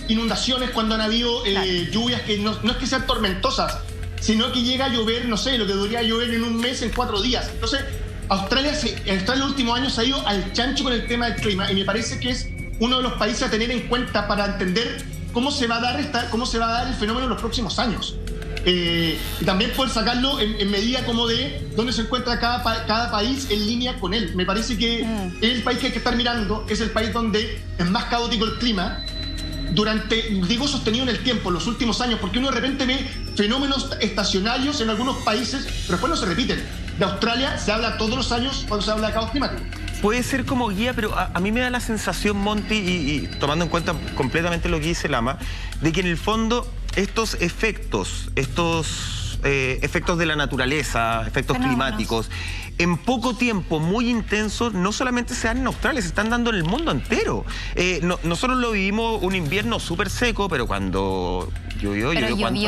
inundaciones cuando han habido lluvias que no es que sean tormentosas, sino que llega a llover, no sé, lo que debería llover en un mes, en 4 días. Entonces, Australia en los últimos años se ha ido al chancho con el tema del clima, y me parece que es uno de los países a tener en cuenta para entender cómo se va a dar el fenómeno en los próximos años. Y también poder sacarlo en medida como de dónde se encuentra cada país en línea con él. Me parece que es el país que hay que estar mirando, es el país donde es más caótico el clima, sostenido en el tiempo, en los últimos años, porque uno de repente ve fenómenos estacionarios en algunos países, pero después no se repiten. De Australia se habla todos los años cuando se habla de caos climático.
Puede ser como guía, pero a mí me da la sensación, Monty, y tomando en cuenta completamente lo que dice Lama, de que en el fondo estos efectos de la naturaleza, efectos climáticos, en poco tiempo, muy intensos, no solamente se dan en Australia, se están dando en el mundo entero. Nosotros lo vivimos un invierno súper seco, pero cuando llovió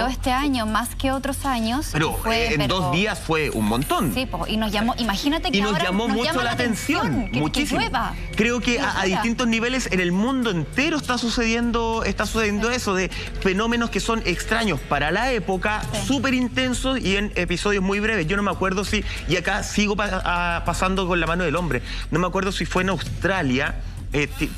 este año más que otros años.
Pero en 2 días fue un montón.
Sí, y nos llamó, imagínate que
nos llamó mucho la atención, muchísimo. Que llueva. Creo que a distintos niveles en el mundo entero está sucediendo eso, de fenómenos que son extraños para la época, súper intensos y en episodios muy breves. Yo no me acuerdo y acá sigo pasando con la mano del hombre, no me acuerdo si fue en Australia,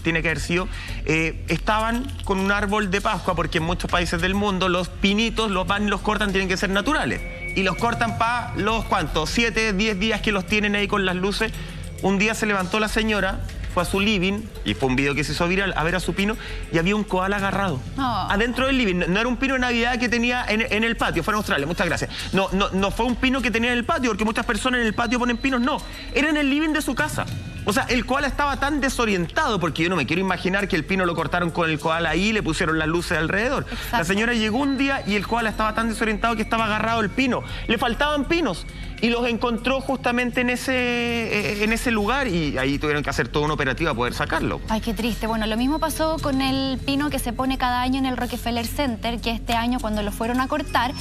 tiene que haber sido, estaban con un árbol de Pascua, porque en muchos países del mundo los pinitos los van y los cortan, tienen que ser naturales, y los cortan para los, ¿cuántos? 7, 10 días que los tienen ahí con las luces. Un día se levantó la señora, fue a su living, y fue un video que se hizo viral, a ver a su pino, y había un koala agarrado adentro del living. No era un pino de Navidad que tenía en el patio, fue en Australia, muchas gracias. No fue un pino que tenía en el patio, porque muchas personas en el patio ponen pinos, no. Era en el living de su casa. O sea, el koala estaba tan desorientado, porque yo no me quiero imaginar que el pino lo cortaron con el koala ahí y le pusieron las luces alrededor. Exacto. La señora llegó un día y el koala estaba tan desorientado que estaba agarrado el pino. Le faltaban pinos y los encontró justamente en ese lugar, y ahí tuvieron que hacer todo un operativo para poder sacarlo.
Ay, qué triste. Bueno, lo mismo pasó con el pino que se pone cada año en el Rockefeller Center, que este año cuando lo fueron a cortar,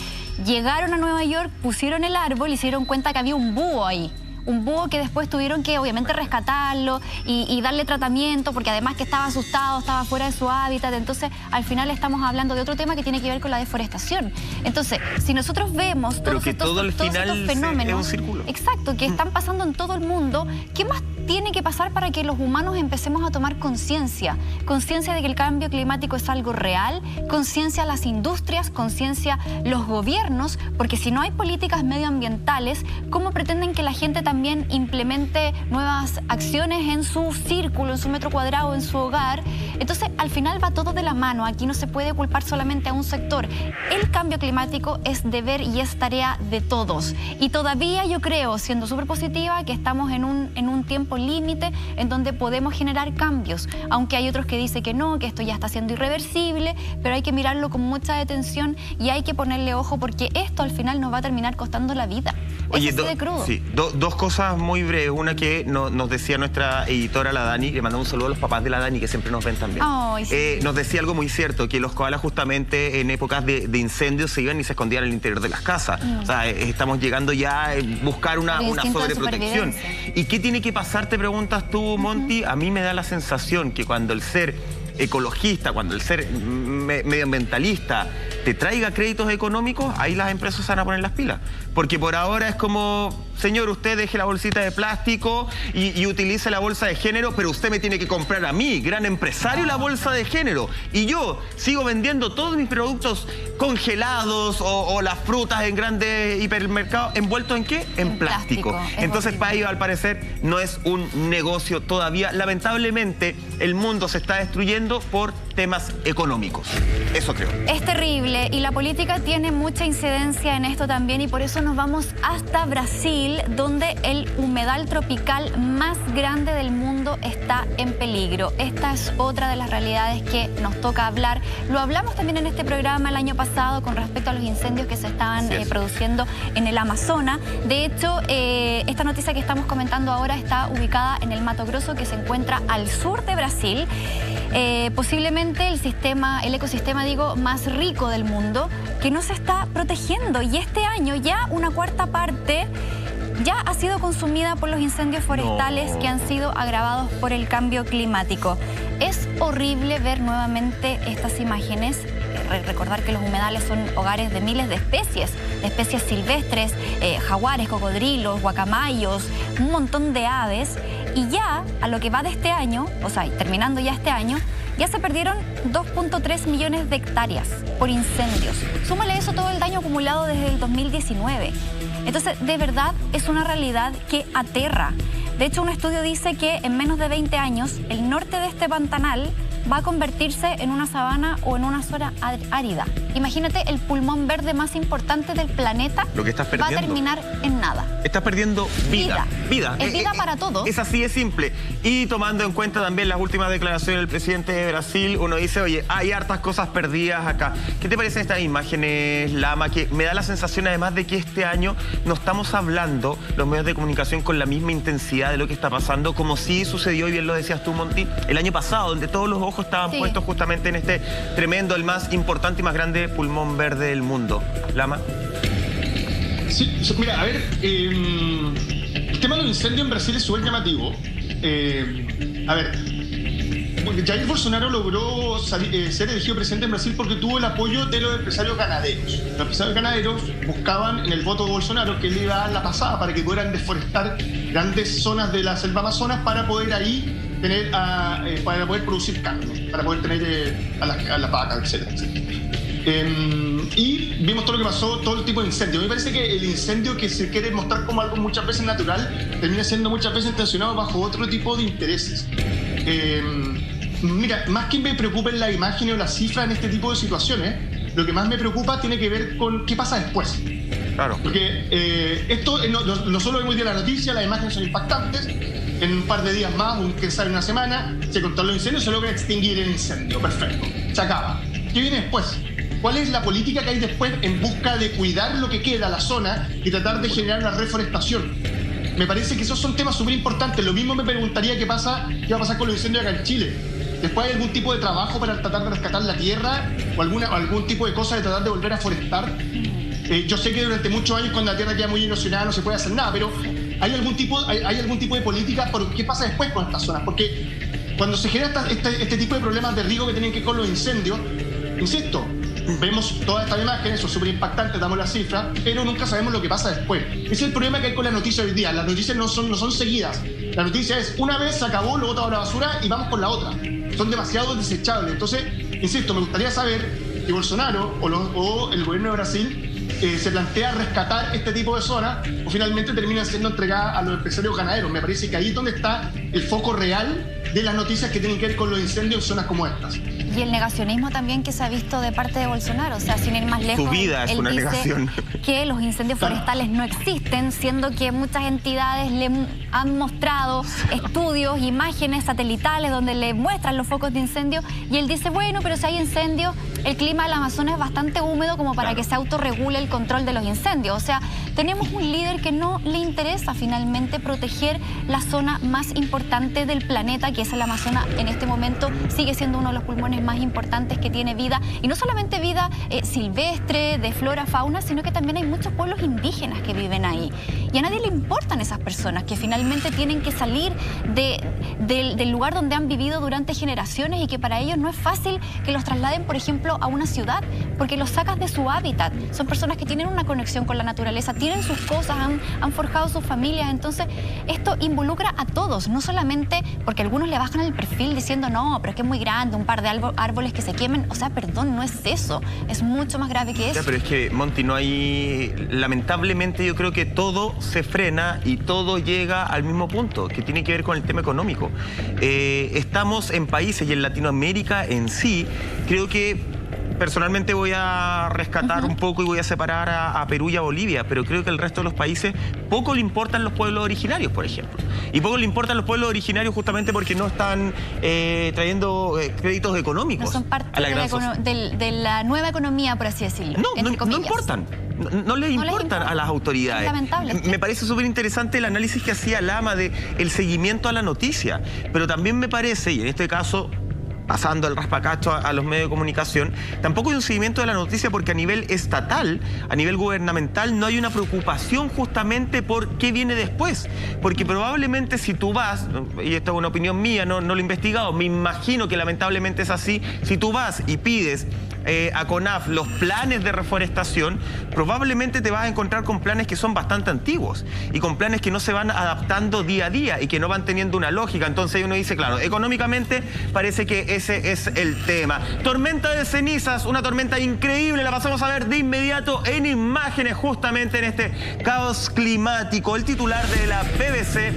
llegaron a Nueva York, pusieron el árbol y se dieron cuenta que había un búho ahí. Un búho que después tuvieron que obviamente rescatarlo y darle tratamiento, porque además que estaba asustado, estaba fuera de su hábitat. Entonces al final estamos hablando de otro tema que tiene que ver con la deforestación. Entonces, si nosotros vemos todos estos fenómenos,
es un círculo.
Exacto, que están pasando en todo el mundo, ¿qué más tiene que pasar para que los humanos empecemos a tomar conciencia? Conciencia de que el cambio climático es algo real, conciencia las industrias, conciencia los gobiernos, porque si no hay políticas medioambientales, ¿cómo pretenden que la gente también implemente nuevas acciones en su círculo, en su metro cuadrado, en su hogar? Entonces, al final va todo de la mano. Aquí no se puede culpar solamente a un sector. El cambio climático es deber y es tarea de todos. Y todavía yo creo, siendo súper positiva, que estamos en un tiempo límite en donde podemos generar cambios. Aunque hay otros que dicen que no, que esto ya está siendo irreversible, pero hay que mirarlo con mucha atención y hay que ponerle ojo, porque esto al final nos va a terminar costando la vida.
Oye,
es así de crudo.
Sí, dos cosas muy breves. Una que nos decía nuestra editora, la Dani, le mandamos un saludo a los papás de la Dani, que siempre nos ven también.
Ay, sí.
Nos decía algo muy cierto, que los koalas justamente en épocas de incendios se iban y se escondían en el interior de las casas. O sea, estamos llegando ya a buscar una sobreprotección. ¿Y qué tiene que pasar, te preguntas tú, Monty? A mí me da la sensación que cuando el ser ecologista, cuando el ser medioambientalista te traiga créditos económicos, ahí las empresas se van a poner las pilas. Porque por ahora es como, señor, usted deje la bolsita de plástico y utilice la bolsa de género, pero usted me tiene que comprar a mí, gran empresario, la bolsa de género. Y yo sigo vendiendo todos mis productos congelados o las frutas en grandes hipermercados, ¿envueltos en qué? En plástico. Entonces, para ellos, al parecer, no es un negocio todavía. Lamentablemente, el mundo se está destruyendo por temas económicos. Eso creo.
Es terrible y la política tiene mucha incidencia en esto también, y por eso nos vamos hasta Brasil, donde el humedal tropical más grande del mundo está en peligro. Esta es otra de las realidades que nos toca hablar. Lo hablamos también en este programa el año pasado con respecto a los incendios que se estaban produciendo en el Amazonas. De hecho, esta noticia que estamos comentando ahora está ubicada en el Mato Grosso, que se encuentra al sur de Brasil. Posiblemente el ecosistema, más rico del mundo, que no se está protegiendo, y este año ya una cuarta parte ya ha sido consumida por los incendios forestales que han sido agravados por el cambio climático. Es horrible ver nuevamente estas imágenes. Recordar que los humedales son hogares de miles de especies silvestres, jaguares, cocodrilos, guacamayos, un montón de aves. Y ya a lo que va de este año, o sea, terminando ya este año, ya se perdieron 2.3 millones de hectáreas por incendios. Súmale eso todo el daño acumulado desde el 2019. Entonces, de verdad, es una realidad que aterra. De hecho, un estudio dice que en menos de 20 años, el norte de este pantanal va a convertirse en una sabana o en una zona árida. Imagínate, el pulmón verde más importante del planeta
lo que estás perdiendo
va a terminar en nada.
Estás perdiendo vida.
Es vida para todos.
Es así de simple. Y tomando en cuenta también las últimas declaraciones del presidente de Brasil, uno dice, oye, hay hartas cosas perdidas acá. ¿Qué te parecen estas imágenes, Lama? Que me da la sensación, además, de que este año no estamos hablando los medios de comunicación con la misma intensidad de lo que está pasando, como sí sucedió, y bien lo decías tú, Monty, el año pasado, donde todos los ojos estaban puestos justamente en este tremendo, el más importante y más grande pulmón verde del mundo. Lama.
Sí, mira, a ver, el tema de los incendios en Brasil es súper llamativo. A ver, Jair Bolsonaro logró ser elegido presidente en Brasil porque tuvo el apoyo de los empresarios ganaderos. Los empresarios ganaderos buscaban en el voto de Bolsonaro que le iba a dar la pasada para que pudieran deforestar grandes zonas de la selva Amazonas para poder ahí tener, para poder producir carne, para poder tener a las vacas, etc. Y vimos todo lo que pasó, todo el tipo de incendio. A mí me parece que el incendio que se quiere mostrar como algo muchas veces natural termina siendo muchas veces intencionado bajo otro tipo de intereses. Mira, más que me preocupen las imágenes o las cifras en este tipo de situaciones, lo que más me preocupa tiene que ver con qué pasa después.
Claro.
Porque esto, no solo vemos ya la noticia, las imágenes son impactantes. En un par de días más, que sale una semana, se controlan los incendios, se logra extinguir el incendio. Perfecto. Se acaba. ¿Qué viene después? ¿Cuál es la política que hay después en busca de cuidar lo que queda, la zona, y tratar de generar una reforestación? Me parece que esos son temas súper importantes. Lo mismo me preguntaría qué va a pasar con los incendios acá en Chile. Después hay algún tipo de trabajo para tratar de rescatar la tierra o algún tipo de cosa de tratar de volver a forestar. Yo sé que durante muchos años, cuando la tierra queda muy erosionada, no se puede hacer nada, pero ¿hay algún tipo de política por qué pasa después con estas zonas? Porque cuando se genera este tipo de problemas de riesgo que tienen que ver con los incendios, insisto, vemos todas estas imágenes, son súper impactantes, damos las cifras, pero nunca sabemos lo que pasa después. Ese es el problema que hay con las noticias hoy día. Las noticias no son seguidas. La noticia es una vez, se acabó, lo botamos a la basura y vamos con la otra. Son demasiado desechables. Entonces, insisto, me gustaría saber si Bolsonaro o el gobierno de Brasil se plantea rescatar este tipo de zonas o finalmente terminan siendo entregadas a los empresarios ganaderos. Me parece que ahí es donde está el foco real de las noticias que tienen que ver con los incendios en zonas como estas.
Y el negacionismo también que se ha visto de parte de Bolsonaro, o sea, sin ir más lejos.
Su vida es una negación.
Que los incendios forestales no existen, siendo que muchas entidades le han mostrado estudios, imágenes satelitales donde le muestran los focos de incendio, y él dice, bueno, pero si hay incendios, el clima del Amazonas es bastante húmedo como para que se autorregule el control de los incendios. O sea, tenemos un líder que no le interesa finalmente proteger la zona más importante del planeta, que es el Amazonas. En este momento sigue siendo uno de los pulmones más importantes que tiene vida, y no solamente vida silvestre, de flora, fauna, sino que también hay muchos pueblos indígenas que viven ahí. Y a nadie le importan esas personas que finalmente tienen que salir del lugar donde han vivido durante generaciones, y que para ellos no es fácil que los trasladen, por ejemplo, a una ciudad, porque los sacas de su hábitat. Son personas que tienen una conexión con la naturaleza, tienen sus cosas, han forjado sus familias. Entonces, esto involucra a todos, no solamente porque algunos le bajan el perfil diciendo, no, pero es que es muy grande, un par de árboles que se quemen. O sea, perdón, no es eso. Es mucho más grave que eso.
Ya, pero es que, Monty, no hay... Lamentablemente, yo creo que todo se frena y todo llega al mismo punto, que tiene que ver con el tema económico. Estamos en países, y en Latinoamérica en sí, creo que personalmente voy a rescatar un poco y voy a separar a Perú y a Bolivia, pero creo que el resto de los países poco le importan los pueblos originarios, por ejemplo. Y poco le importan los pueblos originarios justamente porque no están trayendo créditos económicos.
No son parte de la nueva economía, por así decirlo.
No importan. No les importan a las autoridades.
Es lamentable.
Me parece súper interesante el análisis que hacía Lama de el seguimiento a la noticia, pero también me parece, y en este caso pasando el raspacacho a los medios de comunicación, tampoco hay un seguimiento de la noticia porque a nivel estatal, a nivel gubernamental, no hay una preocupación justamente por qué viene después. Porque probablemente si tú vas, y esta es una opinión mía, no lo he investigado, me imagino que lamentablemente es así, si tú vas y pides a CONAF los planes de reforestación, probablemente te vas a encontrar con planes que son bastante antiguos y con planes que no se van adaptando día a día y que no van teniendo una lógica. Entonces uno dice, claro, económicamente parece que ese es el tema. Tormenta de cenizas, una tormenta increíble, la pasamos a ver de inmediato en imágenes justamente en este caos climático. El titular de la BBC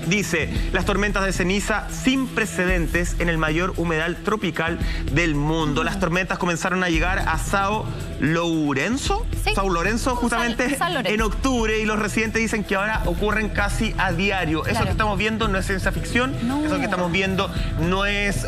dice, las tormentas de ceniza sin precedentes en el mayor humedal tropical del mundo. Las tormentas comenzaron a llegar a São Lourenço,
sí.
São Lourenço justamente en octubre, y los residentes dicen que ahora ocurren casi a diario. Eso que estamos viendo no es ciencia ficción, eso que estamos viendo no es...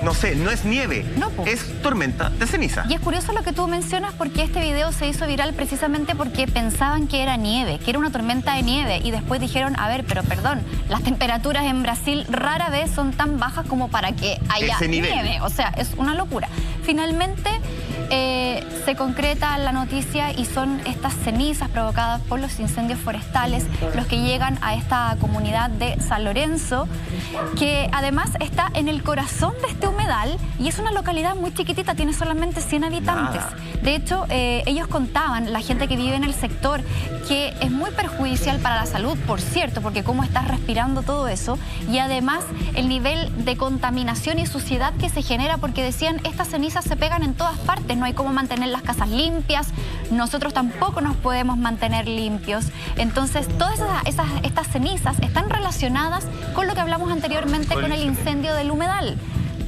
no sé, no es nieve, es tormenta de ceniza.
Y es curioso lo que tú mencionas porque este video se hizo viral precisamente porque pensaban que era nieve, que era una tormenta de nieve, y después dijeron, a ver, pero perdón, las temperaturas en Brasil rara vez son tan bajas como para que haya nieve. O sea, es una locura. Finalmente se concreta la noticia y son estas cenizas provocadas por los incendios forestales los que llegan a esta comunidad de San Lorenzo, que además está en el corazón de este humedal y es una localidad muy chiquitita, tiene solamente 100 habitantes. De hecho, ellos contaban, la gente que vive en el sector, que es muy perjudicial para la salud, por cierto, porque cómo estás respirando todo eso, y además el nivel de contaminación y suciedad que se genera, porque decían, estas cenizas se pegan en todas partes, no hay cómo mantener las casas limpias, nosotros tampoco nos podemos mantener limpios. Entonces, todas estas cenizas están relacionadas con lo que hablamos anteriormente con el incendio del humedal.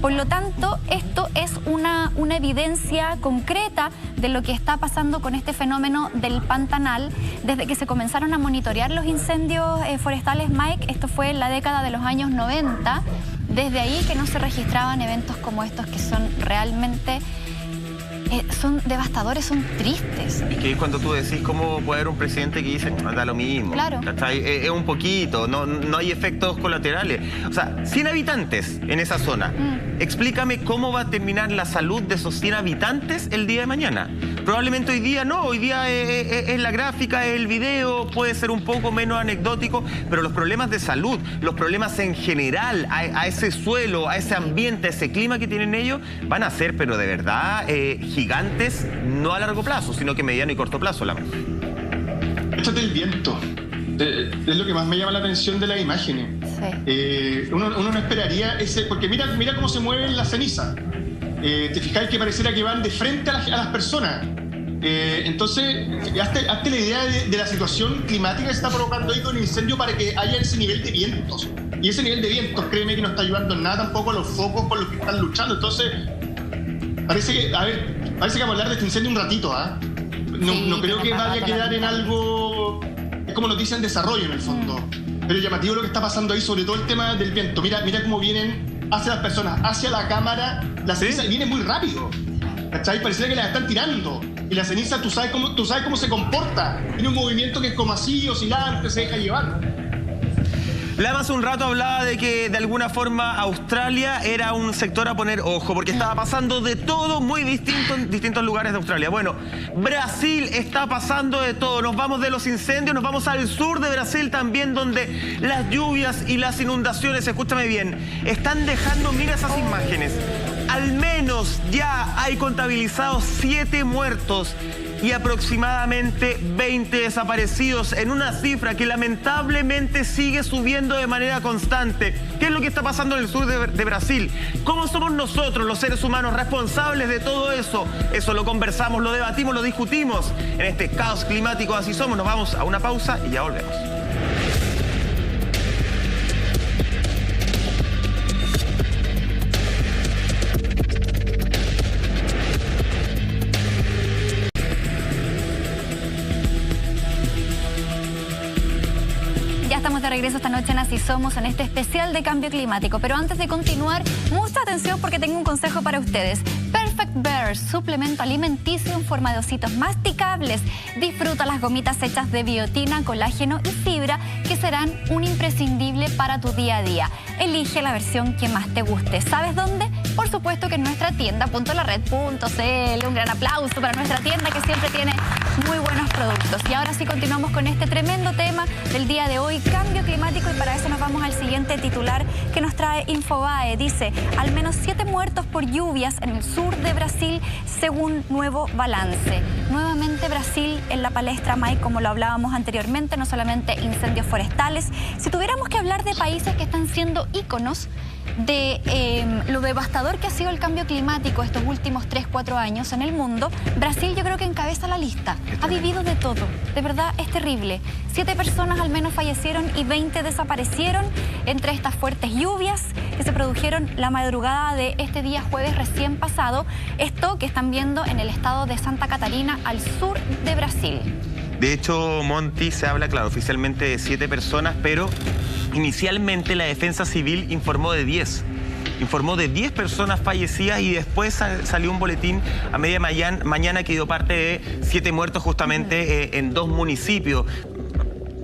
Por lo tanto, esto es una evidencia concreta de lo que está pasando con este fenómeno del Pantanal. Desde que se comenzaron a monitorear los incendios forestales, Mike, esto fue en la década de los años 90, desde ahí que no se registraban eventos como estos que son realmente... son devastadores, son tristes.
Y que cuando tú decís cómo puede haber un presidente que dice, da lo mismo.
Claro.
Es un poquito, no hay efectos colaterales. O sea, 100 habitantes en esa zona. Explícame cómo va a terminar la salud de esos 100 habitantes el día de mañana. Probablemente hoy día no, hoy día es la gráfica, es el video, puede ser un poco menos anecdótico, pero los problemas de salud, los problemas en general, a ese suelo, a ese ambiente, a ese clima que tienen ellos, van a ser, pero de verdad, gigantes, no a largo plazo, sino que mediano y corto plazo.
Échate el viento. Es lo que más me llama la atención de las imágenes. Sí. Uno no esperaría ese... Porque mira cómo se mueven las cenizas. Te fijáis que pareciera que van de frente a las personas. Entonces, hazte la idea de la situación climática que está provocando ahí con el incendio para que haya ese nivel de vientos. Y ese nivel de vientos, créeme que no está ayudando en nada tampoco a los focos con los que están luchando. Entonces, parece que vamos a hablar de este incendio un ratito, ¿ah? No creo que vaya a quedar en algo... Es como noticia en desarrollo en el fondo. Pero llamativo lo que está pasando ahí, sobre todo el tema del viento. Mira cómo vienen hacia las personas, hacia la cámara. La ceniza viene muy rápido. ¿Cachai? Pareciera que las están tirando. Y la ceniza, tú sabes cómo se comporta. Tiene un movimiento que es como así, oscilante, se deja llevar.
Lama hace un rato hablaba de que de alguna forma Australia era un sector a poner ojo, porque estaba pasando de todo muy distinto en distintos lugares de Australia. Bueno, Brasil está pasando de todo. Nos vamos de los incendios, nos vamos al sur de Brasil también, donde las lluvias y las inundaciones, escúchame bien, están dejando, mira esas imágenes. Al menos ya hay contabilizados 7 muertos y aproximadamente 20 desaparecidos, en una cifra que lamentablemente sigue subiendo de manera constante. ¿Qué es lo que está pasando en el sur de Brasil? ¿Cómo somos nosotros, los seres humanos, responsables de todo eso? Eso lo conversamos, lo debatimos, lo discutimos en este caos climático. Así somos. Nos vamos a una pausa y ya volvemos.
Estamos de regreso esta noche en Así Somos, en este especial de cambio climático. Pero antes de continuar, mucha atención porque tengo un consejo para ustedes. Perfect Bear, suplemento alimenticio en forma de ositos masticables. Disfruta las gomitas hechas de biotina, colágeno y fibra que serán un imprescindible para tu día a día. Elige la versión que más te guste. ¿Sabes dónde? Por supuesto que en nuestra tienda, .lared.cl. Un gran aplauso para nuestra tienda que siempre tiene muy buenos productos. Y ahora sí continuamos con este tremendo tema del día de hoy, cambio climático, y para eso nos vamos al siguiente titular que nos trae Infobae. Dice, al menos 7 muertos por lluvias en el sur de Brasil, según nuevo balance. Nuevamente Brasil en la palestra, Mike, como lo hablábamos anteriormente, no solamente incendios forestales. Si tuviéramos que hablar de países que están siendo íconos de lo devastador que ha sido el cambio climático estos últimos 3-4 años en el mundo, Brasil yo creo que encabeza la lista. Ha vivido de todo, de verdad es terrible. 7 personas al menos fallecieron y 20 desaparecieron entre estas fuertes lluvias que se produjeron la madrugada de este día jueves recién pasado. Esto que están viendo en el estado de Santa Catarina, al sur de Brasil.
De hecho, Monty, se habla, claro, oficialmente de 7 personas, pero inicialmente la Defensa Civil informó de 10. Informó de 10 personas fallecidas y después salió un boletín a media mañana que dio parte de 7 muertos justamente en 2 municipios.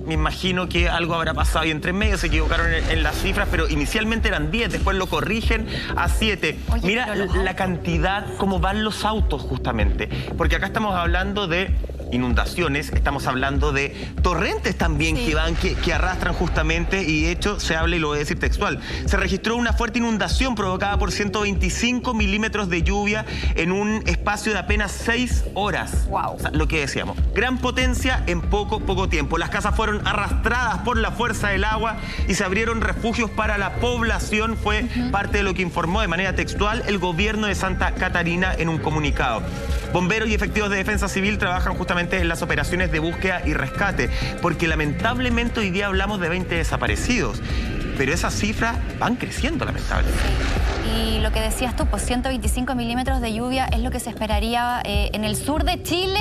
Me imagino que algo habrá pasado y entre medio se equivocaron en las cifras, pero inicialmente eran 10, después lo corrigen a 7. Oye, mira la cantidad, cómo van los autos justamente, porque acá estamos hablando de inundaciones, estamos hablando de torrentes también, sí, que arrastran justamente, y de hecho se habla, y lo voy a decir textual, se registró una fuerte inundación provocada por 125 milímetros de lluvia en un espacio de apenas 6 horas.
Wow.
O sea, lo que decíamos, gran potencia en poco tiempo. Las casas fueron arrastradas por la fuerza del agua y se abrieron refugios para la población. Fue parte de lo que informó de manera textual el gobierno de Santa Catarina en un comunicado. Bomberos y efectivos de defensa civil trabajan justamente en las operaciones de búsqueda y rescate, porque lamentablemente hoy día hablamos de 20 desaparecidos, pero esas cifras van creciendo lamentablemente.
Y lo que decías tú, pues 125 milímetros de lluvia es lo que se esperaría en el sur de Chile,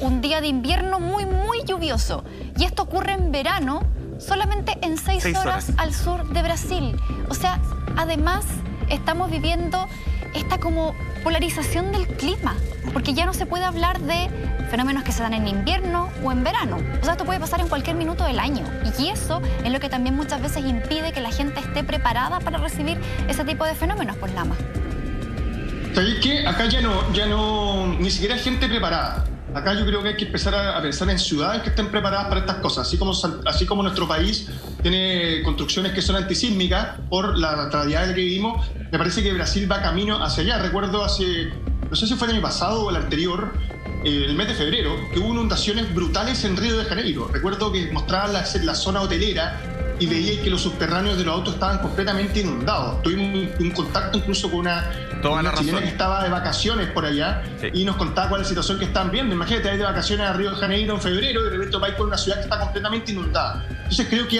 un día de invierno muy lluvioso. Y esto ocurre en verano, solamente en 6 horas al sur de Brasil. O sea, además estamos viviendo esta como polarización del clima, porque ya no se puede hablar de fenómenos que se dan en invierno o en verano. O sea, esto puede pasar en cualquier minuto del año. Y eso es lo que también muchas veces impide que la gente esté preparada para recibir ese tipo de fenómenos, pues, Lama.
¿Sabéis qué? Acá ya no, ni siquiera hay gente preparada. Acá yo creo que hay que empezar a pensar en ciudades que estén preparadas para estas cosas. Así como nuestro país tiene construcciones que son antisísmicas por la realidad en la que vivimos, me parece que Brasil va camino hacia allá. Recuerdo no sé si fue el año pasado o el anterior, el mes de febrero, que hubo inundaciones brutales en Río de Janeiro. Recuerdo que mostraban la zona hotelera y veía que los subterráneos de los autos estaban completamente inundados. Tuvimos un contacto incluso con una chilena que estaba de vacaciones por allá, sí, y nos contaba cuál es la situación que están viendo. Imagínate, ir de vacaciones a Río de Janeiro en febrero y de repente vais por una ciudad que está completamente inundada. Entonces creo que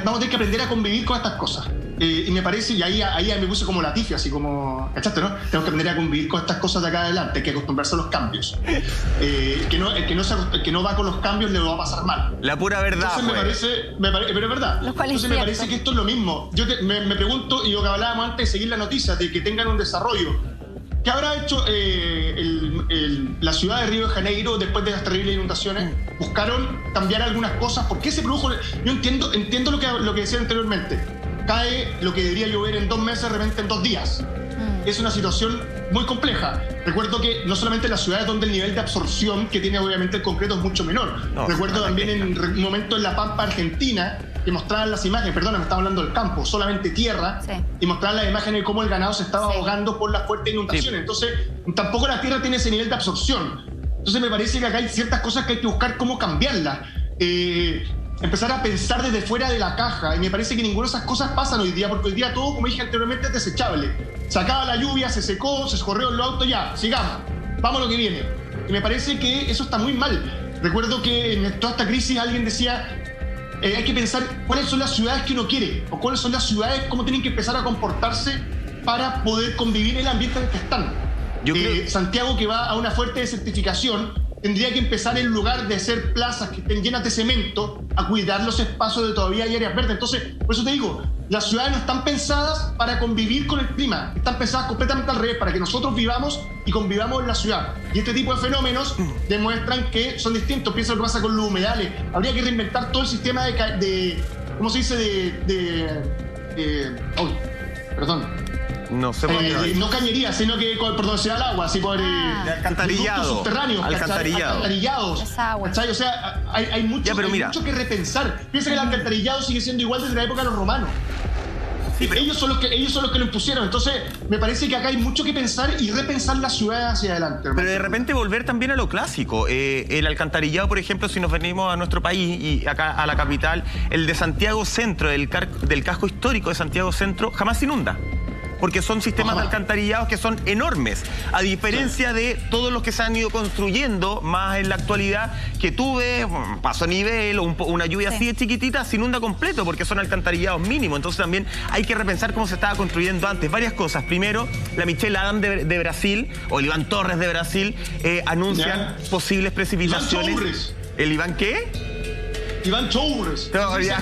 vamos a tener que aprender a convivir con estas cosas. Y me parece, y ahí me puse como latifio, así como, ¿cachaste, no? Tenemos que aprender a convivir con estas cosas de acá adelante, hay que acostumbrarse a los cambios. El que no va con los cambios le va a pasar mal.
La pura verdad.
Entonces pero es verdad. Entonces me parece que esto es lo mismo. Yo me pregunto, y lo que hablábamos antes de seguir la noticia, de que tengan un desarrollo. ¿qué habrá hecho la ciudad de Río de Janeiro después de las terribles inundaciones? Buscaron cambiar algunas cosas. ¿Por qué se produjo? Yo entiendo lo que decía anteriormente. Cae lo que debería llover en 2 meses, de repente en 2 días. Es una situación muy compleja. Recuerdo que no solamente en las ciudades donde el nivel de absorción que tiene obviamente el concreto es mucho menor. Recuerdo también en un momento en La Pampa, Argentina, que mostraban las imágenes, perdona, me estaba hablando del campo, solamente tierra, y mostraban las imágenes de cómo el ganado se estaba ahogando por las fuertes inundaciones. Entonces, tampoco la tierra tiene ese nivel de absorción. Entonces me parece que acá hay ciertas cosas que hay que buscar cómo cambiarlas. Empezar a pensar desde fuera de la caja, y me parece que ninguna de esas cosas pasan hoy día, porque hoy día todo, como dije anteriormente, es desechable. Se acaba la lluvia, se secó, se escorrió los autos, ya, sigamos, vamos a lo que viene. Y me parece que eso está muy mal. Recuerdo que en toda esta crisis alguien decía, hay que pensar cuáles son las ciudades que uno quiere, o cuáles son las ciudades, cómo tienen que empezar a comportarse para poder convivir en el ambiente en el que están. Santiago, que va a una fuerte desertificación, tendría que empezar, en lugar de ser plazas que estén llenas de cemento, a cuidar los espacios de todavía hay áreas verdes. Entonces, por eso te digo, las ciudades no están pensadas para convivir con el clima, están pensadas completamente al revés, para que nosotros vivamos y convivamos en la ciudad. Y este tipo de fenómenos demuestran que son distintos. Piensa lo que pasa con los humedales. Habría que reinventar todo el sistema de ¿cómo se dice?
No sé
no cañería, sino que por donde se da el agua, así por
alcantarillado,
subterráneos, alcantarillados. ¿Cachai? O sea, hay mucho que repensar. Piensa que el alcantarillado sigue siendo igual desde la época de los romanos. Sí, pero ellos son los que lo impusieron. Entonces, me parece que acá hay mucho que pensar y repensar la ciudad hacia adelante, hermano.
Pero de repente volver también a lo clásico. El alcantarillado, por ejemplo, si nos venimos a nuestro país y acá a la capital, el de Santiago Centro, del casco histórico de Santiago Centro, jamás inunda. Porque son sistemas de alcantarillados que son enormes, a diferencia de todos los que se han ido construyendo más en la actualidad, que tuve paso a nivel o una lluvia así de chiquitita, se inunda completo porque son alcantarillados mínimos. Entonces también hay que repensar cómo se estaba construyendo antes. Varias cosas. Primero, la Michelle Adam de Brasil, o el Iván Torres de Brasil, anuncian posibles precipitaciones. ¿El Iván qué?
Iván Choures.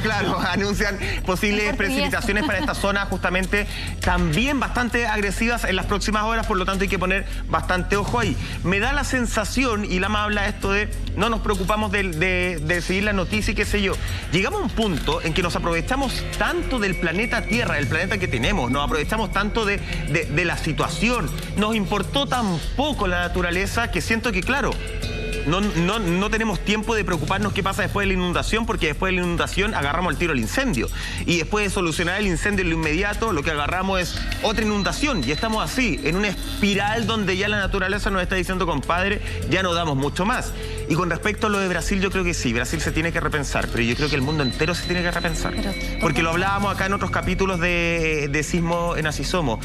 Claro, anuncian posibles precipitaciones para esta zona, justamente también bastante agresivas en las próximas horas, por lo tanto hay que poner bastante ojo ahí. Me da la sensación, y Lama habla esto de no nos preocupamos de seguir la noticia y qué sé yo. Llegamos a un punto en que nos aprovechamos tanto del planeta Tierra, del planeta que tenemos, nos aprovechamos tanto de la situación, nos importó tan poco la naturaleza que siento que, claro, no tenemos tiempo de preocuparnos qué pasa después de la inundación, porque después de la inundación agarramos el tiro al incendio. Y después de solucionar el incendio en lo inmediato, lo que agarramos es otra inundación. Y estamos así, en una espiral donde ya la naturaleza nos está diciendo, compadre, ya no damos mucho más. Y con respecto a lo de Brasil, yo creo que sí, Brasil se tiene que repensar, pero yo creo que el mundo entero se tiene que repensar. Porque lo hablábamos acá en otros capítulos de Sismo en Así Somos.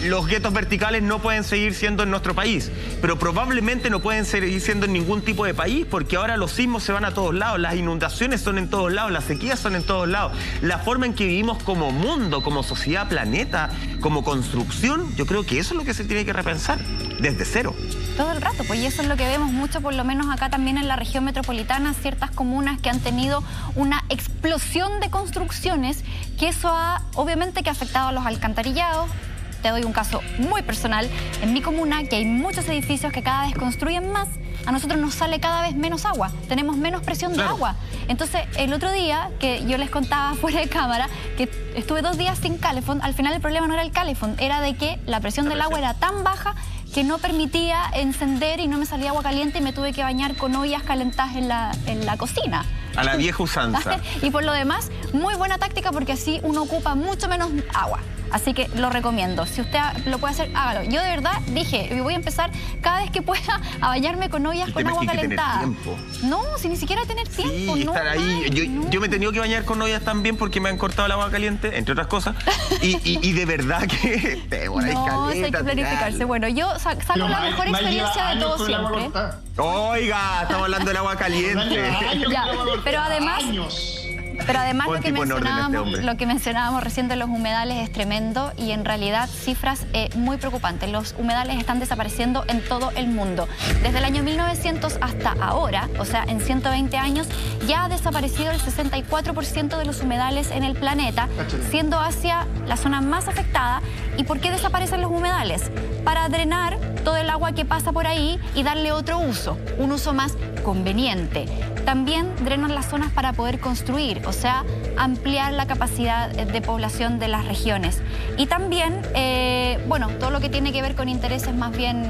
Los guetos verticales no pueden seguir siendo en nuestro país, pero probablemente no pueden seguir siendo en ningún tipo de país, porque ahora los sismos se van a todos lados, las inundaciones son en todos lados, las sequías son en todos lados. La forma en que vivimos como mundo, como sociedad, planeta, como construcción, yo creo que eso es lo que se tiene que repensar desde cero.
Todo el rato, pues, y eso es lo que vemos mucho, por lo menos acá también en la región metropolitana, ciertas comunas que han tenido una explosión de construcciones, que eso ha obviamente que ha afectado a los alcantarillados. Te doy un caso muy personal. En mi comuna, que hay muchos edificios que cada vez construyen más, a nosotros nos sale cada vez menos agua, tenemos menos presión de agua. Entonces, el otro día, que yo les contaba fuera de cámara, que estuve 2 días sin calefón, al final el problema no era el calefón, era de que la presión del agua era tan baja que no permitía encender y no me salía agua caliente y me tuve que bañar con ollas calentadas en la cocina.
A la vieja usanza.
Y por lo demás, muy buena táctica, porque así uno ocupa mucho menos agua. Así que lo recomiendo. Si usted lo puede hacer, hágalo. Yo de verdad dije, voy a empezar cada vez que pueda a bañarme con ollas con agua calentada. No, si ni siquiera tener tiempo.
Sí, no, estar ahí. Yo me he tenido que bañar con ollas también porque me han cortado el agua caliente, entre otras cosas. Y de verdad que
no, hay que planificarse. Bueno, yo saco la mejor experiencia de todo siempre.
Oiga, estamos hablando del agua caliente.
Ya, pero además, Pero además
Pon tipo en orden a este hombre.
lo que mencionábamos recién de los humedales es tremendo y en realidad cifras muy preocupantes. Los humedales están desapareciendo en todo el mundo. Desde el año 1900 hasta ahora, o sea, en 120 años, ya ha desaparecido el 64% de los humedales en el planeta, siendo Asia la zona más afectada. ¿Y por qué desaparecen los humedales? Para drenar todo el agua que pasa por ahí y darle otro uso, un uso más conveniente. También drenan las zonas para poder construir, o sea, ampliar la capacidad de población de las regiones. Y también, bueno, todo lo que tiene que ver con intereses más bien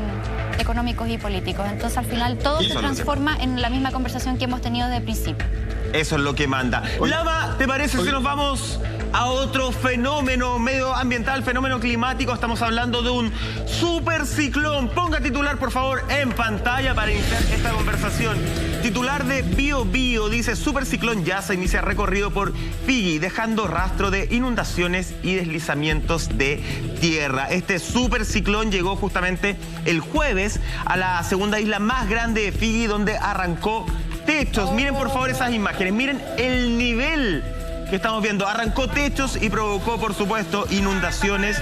económicos y políticos. Entonces, al final, todo se transforma en la misma conversación que hemos tenido desde el principio.
Eso es lo que manda. Lama, ¿te parece si nos vamos a otro fenómeno medioambiental, fenómeno climático? Estamos hablando de un superciclón. Ponga titular, por favor, en pantalla para iniciar esta conversación. Titular de BioBio dice: superciclón Yasa inicia recorrido por Fiji, dejando rastro de inundaciones y deslizamientos de tierra. Este superciclón llegó justamente el jueves a la segunda isla más grande de Fiji, donde arrancó techos. Miren por favor esas imágenes, miren el nivel que estamos viendo. Arrancó techos y provocó, por supuesto, inundaciones.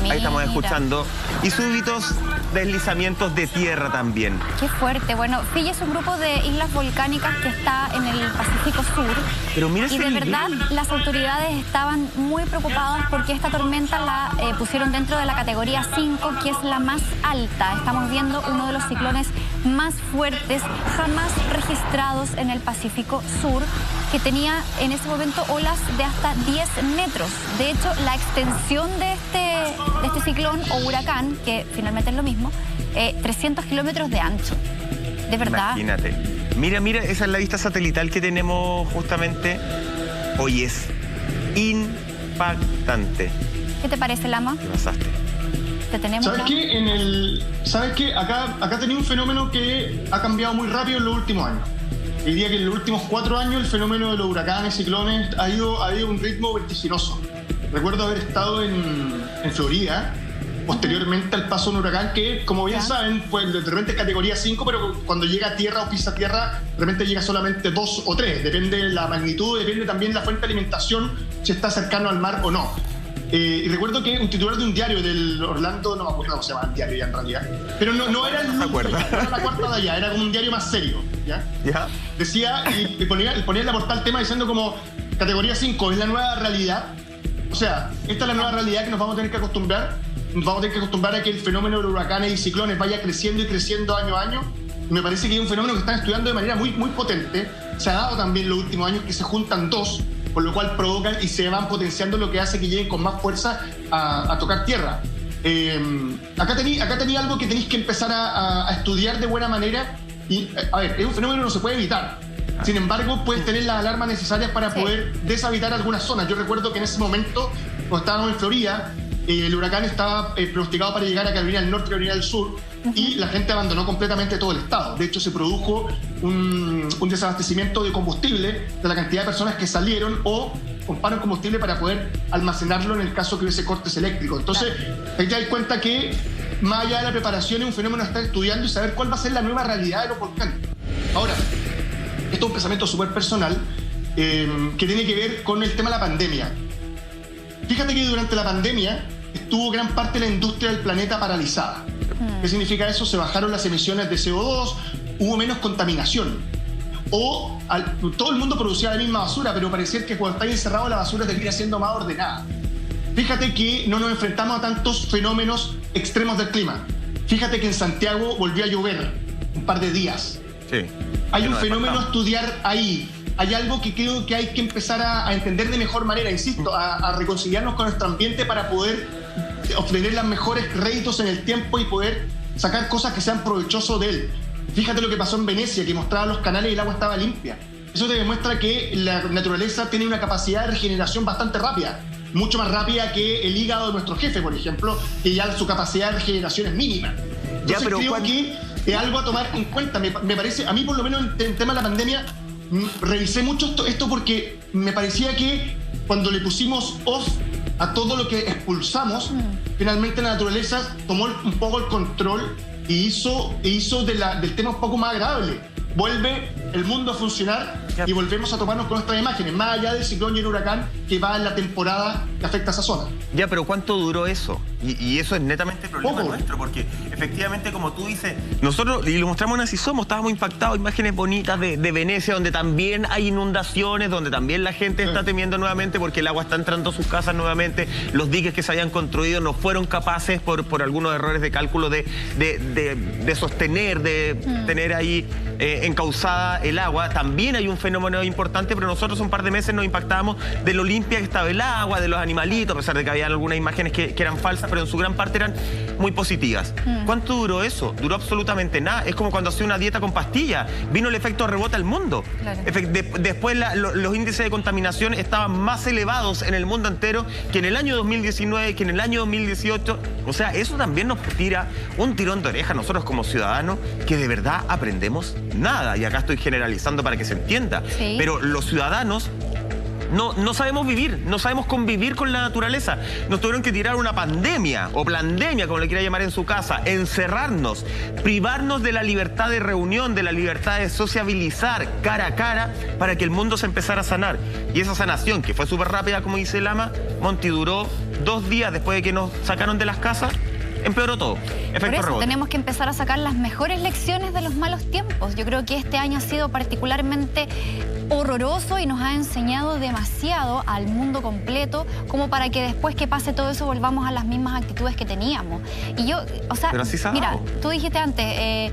Ahí estamos escuchando. Y súbitos deslizamientos de tierra también.
Qué fuerte. Bueno, Fiji es un grupo de islas volcánicas que está en el Pacífico Sur.
Pero mira,
y de verdad las autoridades estaban muy preocupadas porque esta tormenta la pusieron dentro de la categoría 5, que es la más alta. Estamos viendo uno de los ciclones más fuertes jamás registrados en el Pacífico Sur, que tenía en ese momento olas de hasta 10 metros. De hecho, la extensión de este ciclón o huracán, que finalmente es lo mismo, 300 kilómetros de ancho. De verdad.
Imagínate. Mira, mira, esa es la vista satelital que tenemos justamente. Hoy es impactante.
¿Qué te parece, Lama?
¿Qué pasaste?
¿Te tenemos?
¿Sabes qué? Acá tenía un fenómeno que ha cambiado muy rápido en los últimos años. Diría que en los últimos 4 años el fenómeno de los huracanes, ciclones, ha ido a un ritmo vertiginoso. Recuerdo haber estado en Florida, posteriormente al paso de un huracán que, como bien saben, pues de repente es categoría 5, pero cuando llega a tierra o pisa tierra, de repente llega solamente 2 o 3. Depende de la magnitud, depende también de la fuente de alimentación, si está cercano al mar o no. Y recuerdo que un titular de un diario del Orlando, no me acuerdo cómo se llama el diario ya en realidad, pero no era el
no era
la cuarta de allá, era como un diario más serio, ¿ya? Decía, y ponía en la portada el tema diciendo como categoría 5 es la nueva realidad. O sea, esta es la nueva realidad que nos vamos a tener que acostumbrar. Nos vamos a tener que acostumbrar a que el fenómeno de huracanes y ciclones vaya creciendo y creciendo año a año. Y me parece que es un fenómeno que están estudiando de manera muy, muy potente. Se ha dado también en los últimos años que se juntan dos, por lo cual provocan y se van potenciando, lo que hace que lleguen con más fuerza a tocar tierra. Acá tenía algo que tenéis que empezar a estudiar de buena manera. Y, a ver, es un fenómeno que no se puede evitar. Sin embargo, puedes tener las alarmas necesarias para poder deshabitar algunas zonas. Yo recuerdo que en ese momento, cuando estábamos en Florida, el huracán estaba pronosticado para llegar a Carolina del Norte y Carolina del Sur, y la gente abandonó completamente todo el estado. De hecho, se produjo un desabastecimiento de combustible de la cantidad de personas que salieron o compraron combustible para poder almacenarlo en el caso que hubiese cortes eléctricos. Entonces, ahí te das cuenta que, más allá de la preparación, es un fenómeno a estar estudiando y saber cuál va a ser la nueva realidad de los volcanes. Ahora, esto es un pensamiento súper personal que tiene que ver con el tema de la pandemia. Fíjate que durante la pandemia estuvo gran parte de la industria del planeta paralizada. ¿Qué significa eso? Se bajaron las emisiones de CO2, hubo menos contaminación. Todo el mundo producía la misma basura, pero parecía que cuando estáis encerrado la basura termina siendo más ordenada. Fíjate que no nos enfrentamos a tantos fenómenos extremos del clima. Fíjate que en Santiago volvió a llover un par de días.
Sí.
Hay un fenómeno a estudiar ahí. Hay algo que creo que hay que empezar a entender de mejor manera, insisto, a reconciliarnos con nuestro ambiente para poder obtener los mejores réditos en el tiempo y poder sacar cosas que sean provechosas de él. Fíjate lo que pasó en Venecia, que mostraba los canales y el agua estaba limpia. Eso te demuestra que la naturaleza tiene una capacidad de regeneración bastante rápida, mucho más rápida que el hígado de nuestro jefe, por ejemplo, que ya su capacidad de regeneración es mínima. Entonces creo que es algo a tomar en cuenta. Me parece, a mí por lo menos en tema de la pandemia, revisé mucho esto porque me parecía que cuando le pusimos off a todo lo que expulsamos, finalmente la naturaleza tomó un poco el control e hizo del tema un poco más agradable. Vuelve el mundo a funcionar y volvemos a tomarnos con estas imágenes, más allá del ciclón y el huracán que va en la temporada que afecta a esa zona.
Ya, pero ¿cuánto duró eso? Y eso es netamente problema
Poco.
nuestro, porque efectivamente, como tú dices, nosotros, y lo mostramos en Así Somos, estábamos impactados, imágenes bonitas de Venecia, donde también hay inundaciones, donde también la gente está temiendo nuevamente porque el agua está entrando a sus casas nuevamente, los diques que se habían construido no fueron capaces por algunos errores de cálculo de sostener, de tener ahí encauzada el agua. También hay un fenómeno importante, pero nosotros un par de meses nos impactábamos de lo limpia que estaba el agua, de los animalitos, a pesar de que había algunas imágenes que eran falsas, pero en su gran parte eran muy positivas. ¿Cuánto duró eso? Duró absolutamente nada. Es como cuando hacía una dieta con pastillas. Vino el efecto rebote al mundo. Claro. Después los índices de contaminación estaban más elevados en el mundo entero que en el año 2019, que en el año 2018. O sea, eso también nos tira un tirón de oreja a nosotros como ciudadanos, que de verdad aprendemos nada. Y acá estoy generalizando para que se entienda. Sí. Pero los ciudadanos no sabemos vivir, no sabemos convivir con la naturaleza. Nos tuvieron que tirar una pandemia o plandemia, como le quiera llamar, en su casa, encerrarnos, privarnos de la libertad de reunión, de la libertad de sociabilizar cara a cara para que el mundo se empezara a sanar. Y esa sanación, que fue súper rápida, como dice Lama, Monty, duró 2 días después de que nos sacaron de las casas. Empeoró todo.
Por eso tenemos que empezar a sacar las mejores lecciones de los malos tiempos. Yo creo que este año ha sido particularmente horroroso y nos ha enseñado demasiado al mundo completo como para que después que pase todo eso volvamos a las mismas actitudes que teníamos. Y yo, o sea, mira, tú dijiste antes,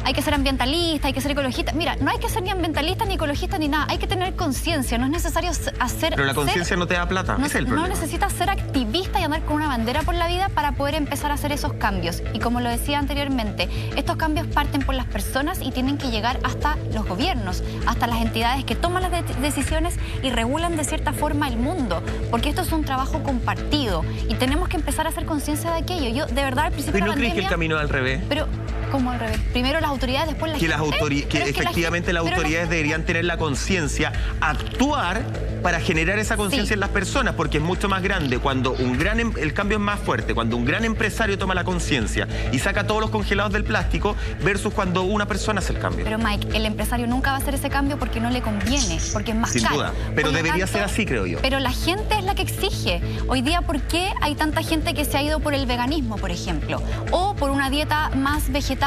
hay que ser ambientalista, hay que ser ecologista. Mira, no hay que ser ni ambientalista, ni ecologista, ni nada. Hay que tener conciencia. No es necesario hacer...
Pero la conciencia no te da plata.
No,
ese es el problema.
No necesitas ser activista y andar con una bandera por la vida para poder empezar a hacer esos cambios. Y como lo decía anteriormente, estos cambios parten por las personas y tienen que llegar hasta los gobiernos, hasta las entidades que toman las decisiones y regulan de cierta forma el mundo. Porque esto es un trabajo compartido y tenemos que empezar a hacer conciencia de aquello. Yo, de verdad, al principio de la pandemia...
¿Pero no crees que el camino es al revés?
Pero... ¿Cómo al revés? Primero las autoridades, después la gente.
Que efectivamente las autoridades deberían tener la conciencia, actuar para generar esa conciencia en las personas, porque es mucho más grande cuando el cambio es más fuerte, cuando un gran empresario toma la conciencia y saca todos los congelados del plástico versus cuando una persona hace el cambio.
Pero Mike, el empresario nunca va a hacer ese cambio porque no le conviene, porque es más caro.
Sin duda, pero debería ser así, creo yo.
Pero la gente es la que exige. Hoy día, ¿por qué hay tanta gente que se ha ido por el veganismo, por ejemplo? O por una dieta más vegetal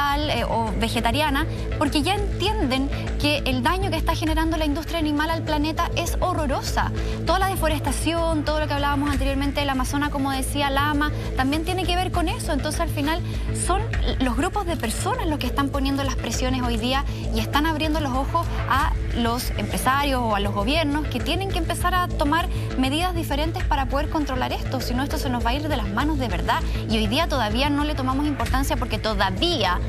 o vegetariana, porque ya entienden que el daño que está generando la industria animal al planeta es horrorosa. Toda la deforestación, todo lo que hablábamos anteriormente del Amazonas, como decía Lama, también tiene que ver con eso. Entonces, al final, son los grupos de personas los que están poniendo las presiones hoy día y están abriendo los ojos a los empresarios o a los gobiernos que tienen que empezar a tomar medidas diferentes para poder controlar esto. Si no, esto se nos va a ir de las manos de verdad. Y hoy día todavía no le tomamos importancia porque todavía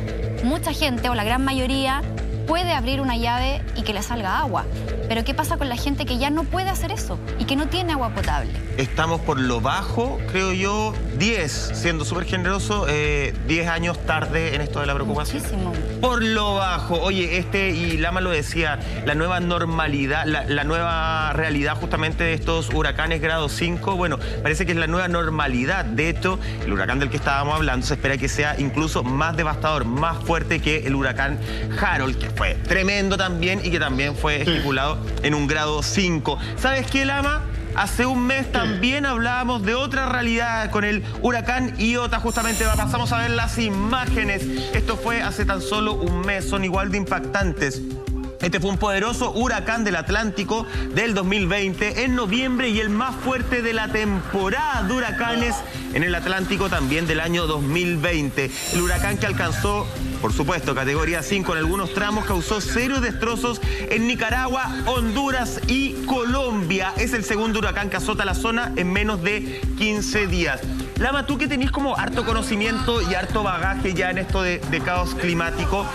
mucha gente, o la gran mayoría, puede abrir una llave y que le salga agua. Pero ¿qué pasa con la gente que ya no puede hacer eso y que no tiene agua potable?
Estamos por lo bajo, creo yo, 10, siendo súper generoso, 10 años tarde en esto de la preocupación.
Muchísimo.
Por lo bajo. Oye, y Lama lo decía, la nueva normalidad, la nueva realidad justamente de estos huracanes grado 5, bueno, parece que es la nueva normalidad. De hecho, el huracán del que estábamos hablando se espera que sea incluso más devastador, más fuerte que el huracán Harold, que fue tremendo también y que también fue estipulado en un grado 5. ¿Sabes qué, Lama? Hace un mes también hablábamos de otra realidad con el huracán Iota. Justamente pasamos a ver las imágenes. Esto fue hace tan solo un mes, son igual de impactantes. Este fue un poderoso huracán del Atlántico del 2020 en noviembre y el más fuerte de la temporada de huracanes en el Atlántico también del año 2020. El huracán, que alcanzó, por supuesto, categoría 5 en algunos tramos, causó serios destrozos en Nicaragua, Honduras y Colombia. Es el segundo huracán que azota la zona en menos de 15 días. Lama, tú que tenés como harto conocimiento y harto bagaje ya en esto de caos climático,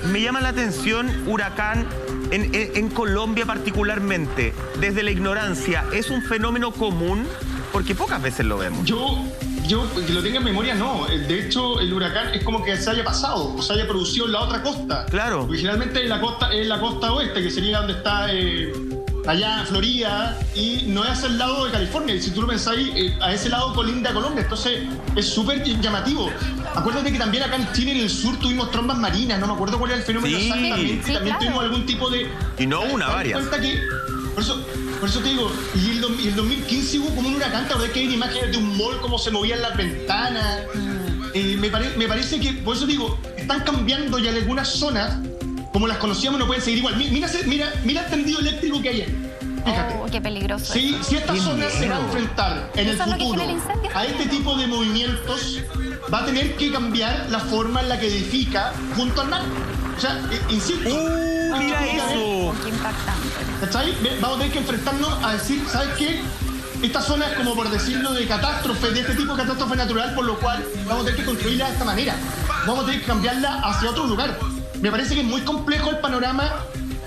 me llama la atención huracán en Colombia particularmente. Desde la ignorancia, ¿es un fenómeno común? Porque pocas veces lo vemos.
Yo que lo tenga en memoria, no. De hecho, el huracán es como que se haya pasado o se haya producido en la otra costa.
Claro.
Originalmente en la costa oeste, que sería donde está allá en Florida, y no es hacia el lado de California. Y si tú lo pensáis, a ese lado colinda Colombia. Entonces es súper llamativo. Acuérdate que también acá en Chile, en el sur, tuvimos trombas marinas. No me acuerdo cuál era el fenómeno exactamente.
Sí,
también tuvimos algún tipo de...
Y no una, varias.
Por eso te digo, y el 2015 hubo como un huracán, tal vez que hay imágenes de un mall, cómo se movían las ventanas. Me parece que, por eso digo, están cambiando ya algunas zonas, como las conocíamos, no pueden seguir igual. Mira el tendido eléctrico que hay ahí. Fíjate.
Oh, qué peligroso.
Si esta zona se va a enfrentar en el futuro a este tipo de movimientos, va a tener que cambiar la forma en la que edifica junto al mar. O sea, insisto.
Mira eso.
Qué impactante.
¿Cachai? Vamos a tener que enfrentarnos a decir, ¿sabes qué? Esta zona es como, por decirlo, de catástrofe, de este tipo de catástrofe natural, por lo cual vamos a tener que construirla de esta manera. Vamos a tener que cambiarla hacia otro lugar. Me parece que es muy complejo el panorama,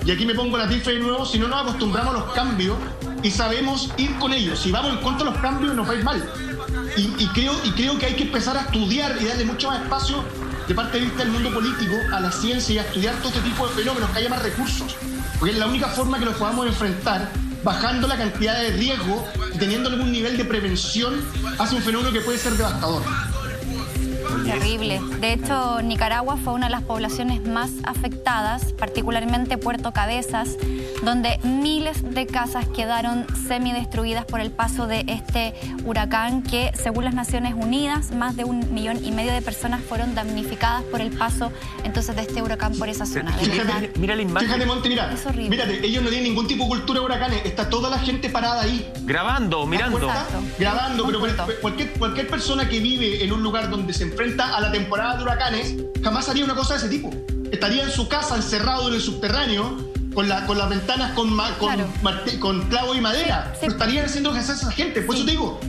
y aquí me pongo la tifre de nuevo, si no nos acostumbramos a los cambios y sabemos ir con ellos. Si vamos en contra de los cambios, nos va a ir mal. Y creo que hay que empezar a estudiar y darle mucho más espacio de parte de vista del mundo político a la ciencia y a estudiar todo este tipo de fenómenos, que haya más recursos. Porque es la única forma que los podamos enfrentar, bajando la cantidad de riesgo y teniendo algún nivel de prevención hacia un fenómeno que puede ser devastador.
Terrible. De hecho, Nicaragua fue una de las poblaciones más afectadas, particularmente Puerto Cabezas, donde miles de casas quedaron semidestruidas por el paso de este huracán que, según las Naciones Unidas, más de 1,5 millones de personas fueron damnificadas por el paso entonces de este huracán por esa zona.
Mira la imagen.
Fíjate, Monte, mira.
Es horrible.
Mírate, ellos no tienen ningún tipo de cultura de huracanes. Está toda la gente parada ahí.
Grabando, mirando.
Grabando, pero cualquier persona que vive en un lugar donde se enfrenta a la temporada de huracanes jamás haría una cosa de ese tipo. Estaría en su casa encerrado en el subterráneo con las ventanas con clavo y madera.
Sí.
Pero estarían haciendo lo que hace esa gente. Por eso te digo,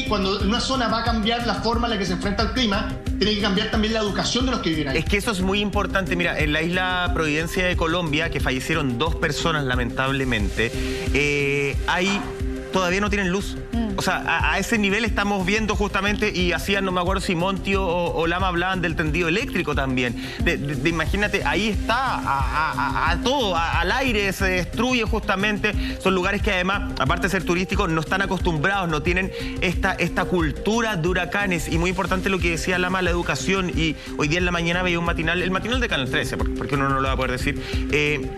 cuando una zona va a cambiar la forma en la que se enfrenta al clima, tiene que cambiar también la educación de los que viven ahí.
Es que eso es muy importante. Mira, en la isla Providencia de Colombia, que fallecieron 2 personas lamentablemente, todavía no tienen luz. O sea, a ese nivel estamos viendo justamente, y hacían, no me acuerdo si Monti o Lama hablaban del tendido eléctrico también. Imagínate, ahí está, todo, al aire se destruye justamente. Son lugares que además, aparte de ser turísticos, no están acostumbrados, no tienen esta cultura de huracanes. Y muy importante lo que decía Lama, la educación. Y hoy día en la mañana veía un matinal, el matinal de Canal 13, porque uno no lo va a poder decir,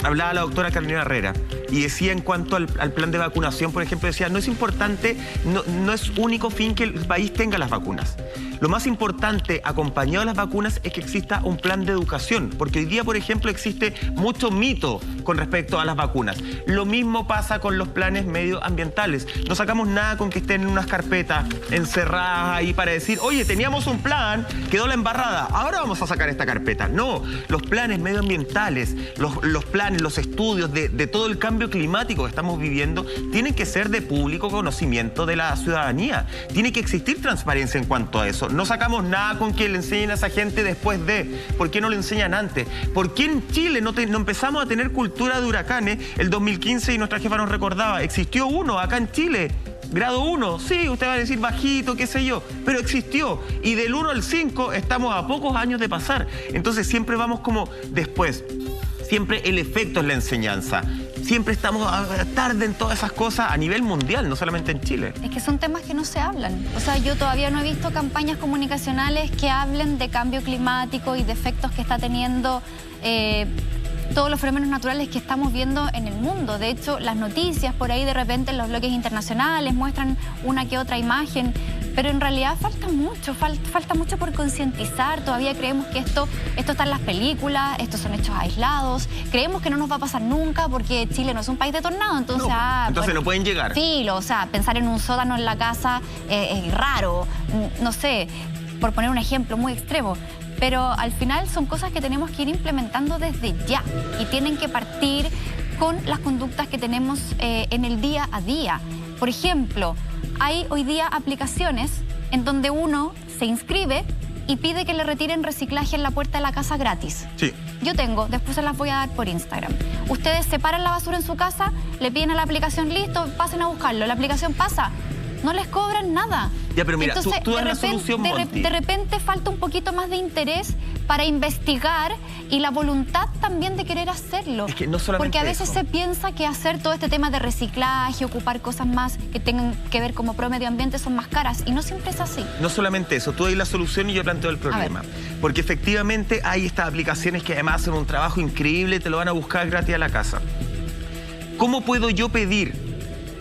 hablaba la doctora Carolina Herrera, y decía en cuanto al plan de vacunación, por ejemplo, decía, no es importante, no es único fin que el país tenga las vacunas. Lo más importante, acompañado de las vacunas, es que exista un plan de educación, porque hoy día, por ejemplo, existe mucho mito con respecto a las vacunas. Lo mismo pasa con los planes medioambientales. No sacamos nada con que estén en unas carpetas encerradas ahí para decir, oye, teníamos un plan, quedó la embarrada, ahora vamos a sacar esta carpeta. No, los planes medioambientales, los planes, los estudios de todo el cambio climático que estamos viviendo, tienen que ser de público conocimiento de la ciudadanía. Tiene que existir transparencia en cuanto a eso. No sacamos nada con que le enseñen a esa gente después de. ¿Por qué no le enseñan antes? ¿Por qué en Chile no empezamos a tener cultura de huracanes? El 2015, y nuestra jefa nos recordaba, existió uno acá en Chile. Grado 1, sí, usted va a decir bajito, qué sé yo, pero existió. Y del 1 al 5 estamos a pocos años de pasar. Entonces siempre vamos como después. Siempre el efecto es la enseñanza. Siempre estamos tarde en todas esas cosas a nivel mundial, no solamente en Chile.
Es que son temas que no se hablan. O sea, yo todavía no he visto campañas comunicacionales que hablen de cambio climático y de efectos que está teniendo todos los fenómenos naturales que estamos viendo en el mundo. De hecho, las noticias por ahí de repente en los bloques internacionales muestran una que otra imagen, pero en realidad falta mucho por concientizar. Todavía creemos que esto está en las películas, estos son hechos aislados. Creemos que no nos va a pasar nunca porque Chile no es un país de tornado, entonces...
entonces no pueden llegar.
Sí, o sea, pensar en un sótano en la casa es raro, no sé, por poner un ejemplo muy extremo. Pero al final son cosas que tenemos que ir implementando desde ya y tienen que partir con las conductas que tenemos en el día a día. Por ejemplo, hay hoy día aplicaciones en donde uno se inscribe y pide que le retiren reciclaje en la puerta de la casa gratis.
Sí.
Yo tengo, después se las voy a dar por Instagram. Ustedes separan la basura en su casa, le piden a la aplicación, listo, pasen a buscarlo. La aplicación pasa no les cobran nada.
Ya, pero mira,
entonces,
tú das la solución, Monty.
De repente falta un poquito más de interés para investigar y la voluntad también de querer hacerlo.
Es que no solamente
porque a veces
eso.
se piensa que hacer todo este tema de reciclaje, ocupar cosas más que tengan que ver como pro medio ambiente son más caras, y no siempre es así.
No solamente eso, tú das la solución y yo planteo el problema. Porque efectivamente hay estas aplicaciones que además hacen un trabajo increíble, te lo van a buscar gratis a la casa. ¿Cómo puedo yo pedir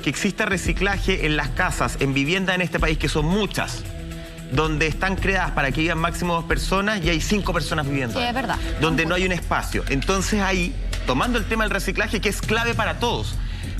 que exista reciclaje en las casas, en viviendas en este país, que son muchas, donde están creadas para que vivan máximo 2 personas y hay 5 personas viviendo?
Sí, es verdad.
Donde no hay un espacio. Entonces ahí, tomando el tema del reciclaje, que es clave para todos,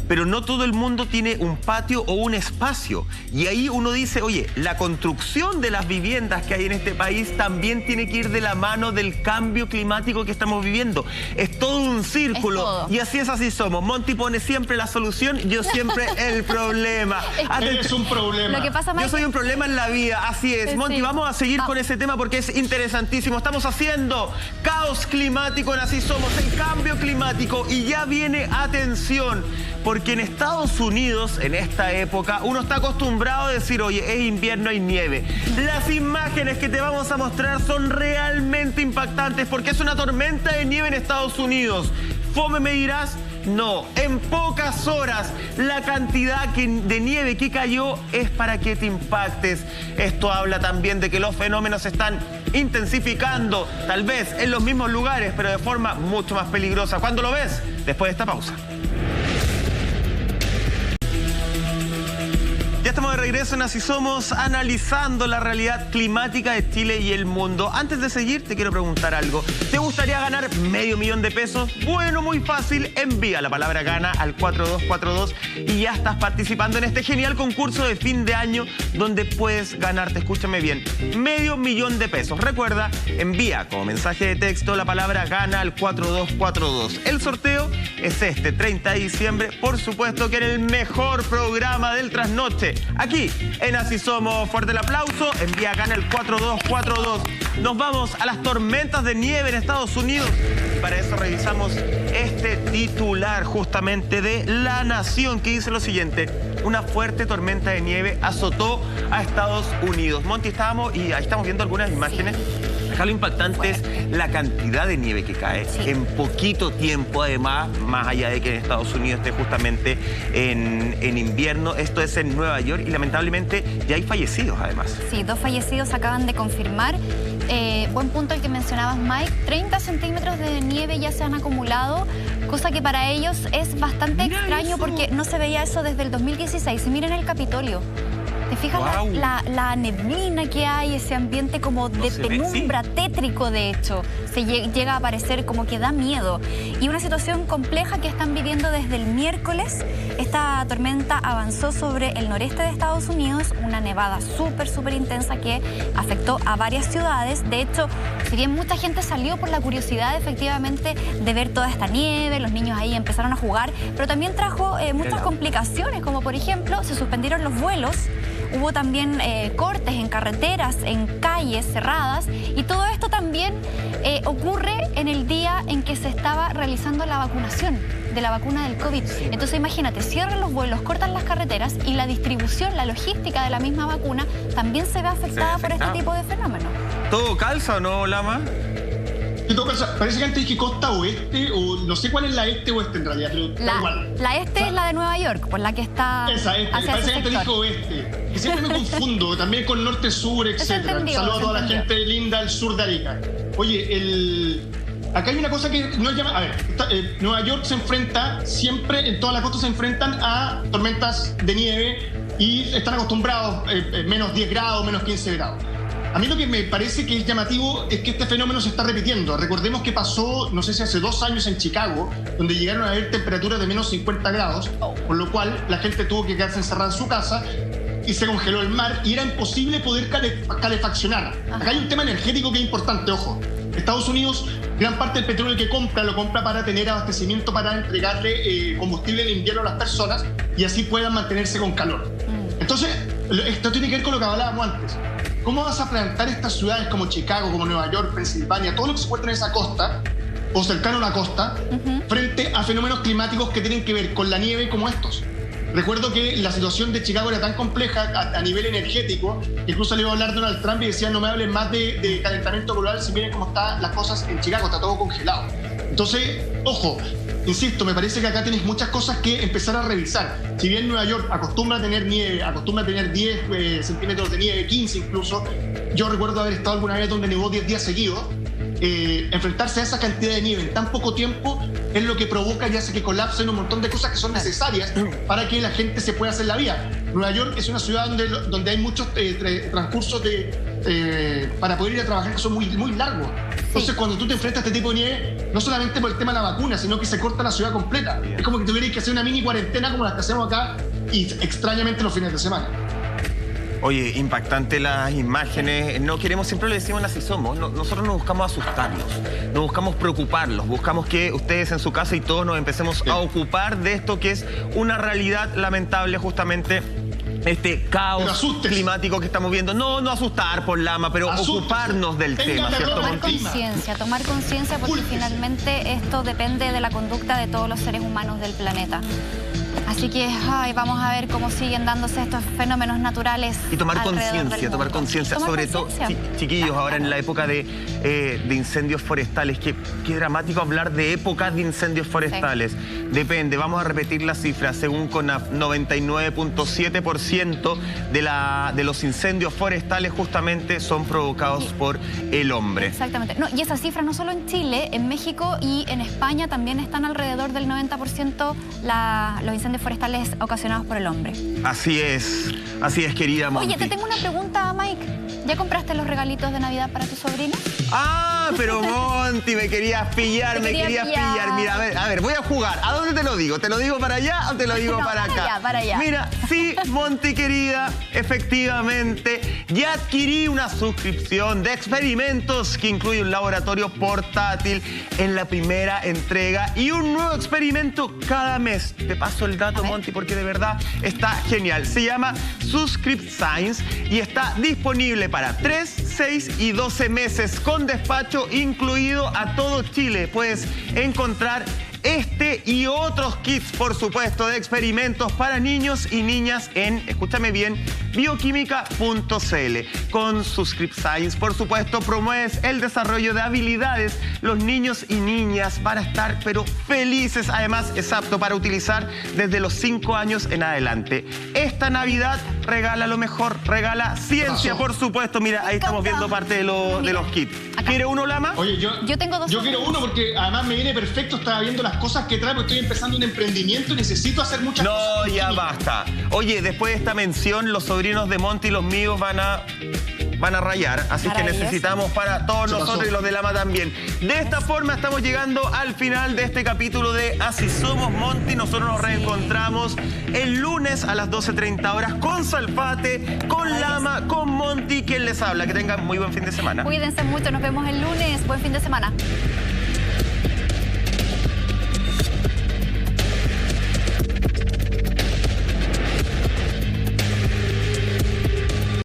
pero no todo el mundo tiene un patio o un espacio. Y ahí uno dice, oye, la construcción de las viviendas que hay en este país también tiene que ir de la mano del cambio climático que estamos viviendo. Es todo un círculo. Y así somos. Monty pone siempre la solución, yo siempre el problema.
Eres un problema.
Lo que pasa, Mike,
yo soy un problema en la vida, así es. Monty,
sí.
Vamos a seguir con ese tema porque es interesantísimo. Estamos haciendo caos climático en Así Somos, el cambio climático. Y ya viene, atención, porque en Estados Unidos, en esta época, uno está acostumbrado a decir, oye, es invierno, hay nieve. Las imágenes que te vamos a mostrar son realmente impactantes porque es una tormenta de nieve en Estados Unidos. ¿Fome me dirás? No, en pocas horas la cantidad de nieve que cayó es para que te impactes. Esto habla también de que los fenómenos se están intensificando, tal vez en los mismos lugares, pero de forma mucho más peligrosa. ¿Cuándo lo ves? Después de esta pausa. Ya estamos de regreso en Así Somos, analizando la realidad climática de Chile y el mundo. Antes de seguir, te quiero preguntar algo. ¿Te gustaría ganar $500,000 de pesos? Bueno, muy fácil. Envía la palabra GANA al 4242 y ya estás participando en este genial concurso de fin de año donde puedes ganarte, escúchame bien, $500,000 de pesos. Recuerda, envía como mensaje de texto la palabra GANA al 4242. El sorteo es este 30 de diciembre, por supuesto que en el mejor programa del trasnoche. Aquí en Así Somos. Fuerte el aplauso. Envía GANA al 4242. Nos vamos a las tormentas de nieve en Estados Unidos. Para eso revisamos este titular justamente de La Nación, que dice lo siguiente: una fuerte tormenta de nieve azotó a Estados Unidos. Monty, estábamos y ahí estamos viendo algunas imágenes. Acá lo impactante es la cantidad de nieve que cae en poquito tiempo, además, más allá de que en Estados Unidos esté justamente en invierno. Esto es en Nueva York y lamentablemente ya hay fallecidos, además. Sí, 2 fallecidos acaban de confirmar. Buen punto el que mencionabas, Mike. 30 centímetros de nieve ya se han acumulado, cosa que para ellos es bastante extraño porque no se veía eso desde el 2016. Y miren el Capitolio. ¿Te fijas la neblina que hay, ese ambiente como de penumbra, tétrico de hecho? Se llega a aparecer como que da miedo. Y una situación compleja que están viviendo desde el miércoles. Esta tormenta avanzó sobre el noreste de Estados Unidos, una nevada súper intensa que afectó a varias ciudades. De hecho, si bien mucha gente salió por la curiosidad efectivamente de ver toda esta nieve, los niños ahí empezaron a jugar, pero también trajo muchas complicaciones, como por ejemplo, se suspendieron los vuelos. Hubo también cortes en carreteras, en calles cerradas, y todo esto también ocurre en el día en que se estaba realizando la vacunación de la vacuna del COVID. Entonces imagínate, cierran los vuelos, cortan las carreteras y la distribución, la logística de la misma vacuna también se ve afectada por este tipo de fenómenos. ¿Todo calza o no, Lama?
Parece que antes dije costa oeste, o no sé cuál es la este-oeste en realidad, pero igual.
La este es la de Nueva York, por la que está.
Esa este, parece que antes dije oeste. Y siempre me confundo, también con norte-sur, etc. Saludos a toda la gente linda del sur de Arica. Oye, acá hay una cosa que nos llama. A ver, Nueva York se enfrenta siempre, en todas las costas se enfrentan a tormentas de nieve y están acostumbrados menos 10 grados, menos 15 grados. A mí lo que me parece que es llamativo es que este fenómeno se está repitiendo. Recordemos que pasó, no sé si hace 2 años en Chicago, donde llegaron a haber temperaturas de menos 50 grados, por lo cual la gente tuvo que quedarse encerrada en su casa y se congeló el mar y era imposible poder calefaccionar. Acá hay un tema energético que es importante, ojo. Estados Unidos, gran parte del petróleo que compra, lo compra para tener abastecimiento, para entregarle combustible en invierno a las personas y así puedan mantenerse con calor. Entonces, esto tiene que ver con lo que hablábamos antes. ¿Cómo vas a plantar estas ciudades como Chicago, como Nueva York, Pensilvania, todo lo que se encuentra en esa costa o cercano a la costa, frente a fenómenos climáticos que tienen que ver con la nieve como estos? Recuerdo que la situación de Chicago era tan compleja a nivel energético, que incluso le iba a hablar Donald Trump y decía no me hablen más de calentamiento global si miren cómo están las cosas en Chicago, está todo congelado. Entonces, ojo, insisto, me parece que acá tienes muchas cosas que empezar a revisar. Si bien Nueva York acostumbra a tener nieve, acostumbra a tener 10 centímetros de nieve, 15 incluso, yo recuerdo haber estado alguna vez donde nevó 10 días seguidos. Enfrentarse a esa cantidad de nieve en tan poco tiempo es lo que provoca y hace que colapsen un montón de cosas que son necesarias para que la gente se pueda hacer la vida. Nueva York es una ciudad donde hay muchos transcursos para poder ir a trabajar que son muy, muy largos. Entonces, cuando tú te enfrentas a este tipo de nieve, no solamente por el tema de la vacuna, sino que se corta la ciudad completa. Es como que tuvierais que hacer una mini cuarentena como las que hacemos acá y extrañamente los fines de semana.
Oye, impactante las imágenes. No queremos, siempre le decimos Así Somos, nosotros no buscamos asustarlos, no buscamos preocuparlos, buscamos que ustedes en su casa y todos nos empecemos a ocupar de esto que es una realidad lamentable, justamente este caos climático que estamos viendo. No asustar por Lama, pero ocuparnos del tema, ¿cierto?
Tomar conciencia porque finalmente esto depende de la conducta de todos los seres humanos del planeta. Así que vamos a ver cómo siguen dándose estos fenómenos naturales.
Y tomar conciencia, sobre todo, chiquillos, ahora en la época de incendios forestales. Qué dramático hablar de épocas de incendios forestales. Sí. Depende, vamos a repetir las cifras. Según CONAF, 99.7% de los incendios forestales justamente son provocados por el hombre.
Exactamente. No, y esas cifras no solo en Chile, en México y en España también están alrededor del 90% los incendios forestales ocasionados por el hombre.
Así es, querida Monty.
Oye, te tengo una pregunta, Mike. ¿Ya compraste los regalitos de Navidad para tu sobrino?
Ah, pero Monty, me querías pillar, Mira, a ver, voy a jugar. ¿A dónde te lo digo? ¿Te lo digo para allá o te lo digo para acá?
Para allá.
Mira, sí, Monty querida, efectivamente, ya adquirí una suscripción de experimentos que incluye un laboratorio portátil en la primera entrega y un nuevo experimento cada mes. Te paso el dato, Monty, porque de verdad está genial. Se llama Subscript Science y está disponible para 3, 6 y 12 meses con despacho incluido a todo Chile. Puedes encontrar este y otros kits, por supuesto, de experimentos para niños y niñas en, escúchame bien, bioquímica.cl. Con Subscript Science, por supuesto, promueves el desarrollo de habilidades. Los niños y niñas van a estar, pero felices. Además, es apto para utilizar desde los 5 años en adelante. Esta Navidad regala lo mejor, regala ciencia, por supuesto. Mira, ahí estamos viendo parte de los kits. ¿Quiere uno, Lama?
Oye, yo
tengo dos.
Yo quiero uno porque además me viene perfecto. Estaba viendo las cosas que trae, porque estoy empezando un emprendimiento y necesito hacer muchas cosas.
No, ya basta. Oye, después de esta mención, los sobrinos de Monty y los míos van a rayar, así que necesitamos para todos nosotros y los de Lama también. De esta forma estamos llegando al final de este capítulo de Así Somos, Monty. Nosotros nos reencontramos el lunes a las 12:30 horas con Salfate, con Lama, con Monty, quien les habla. Que tengan muy buen fin de semana.
Cuídense mucho, nos vemos el lunes. Buen fin de semana.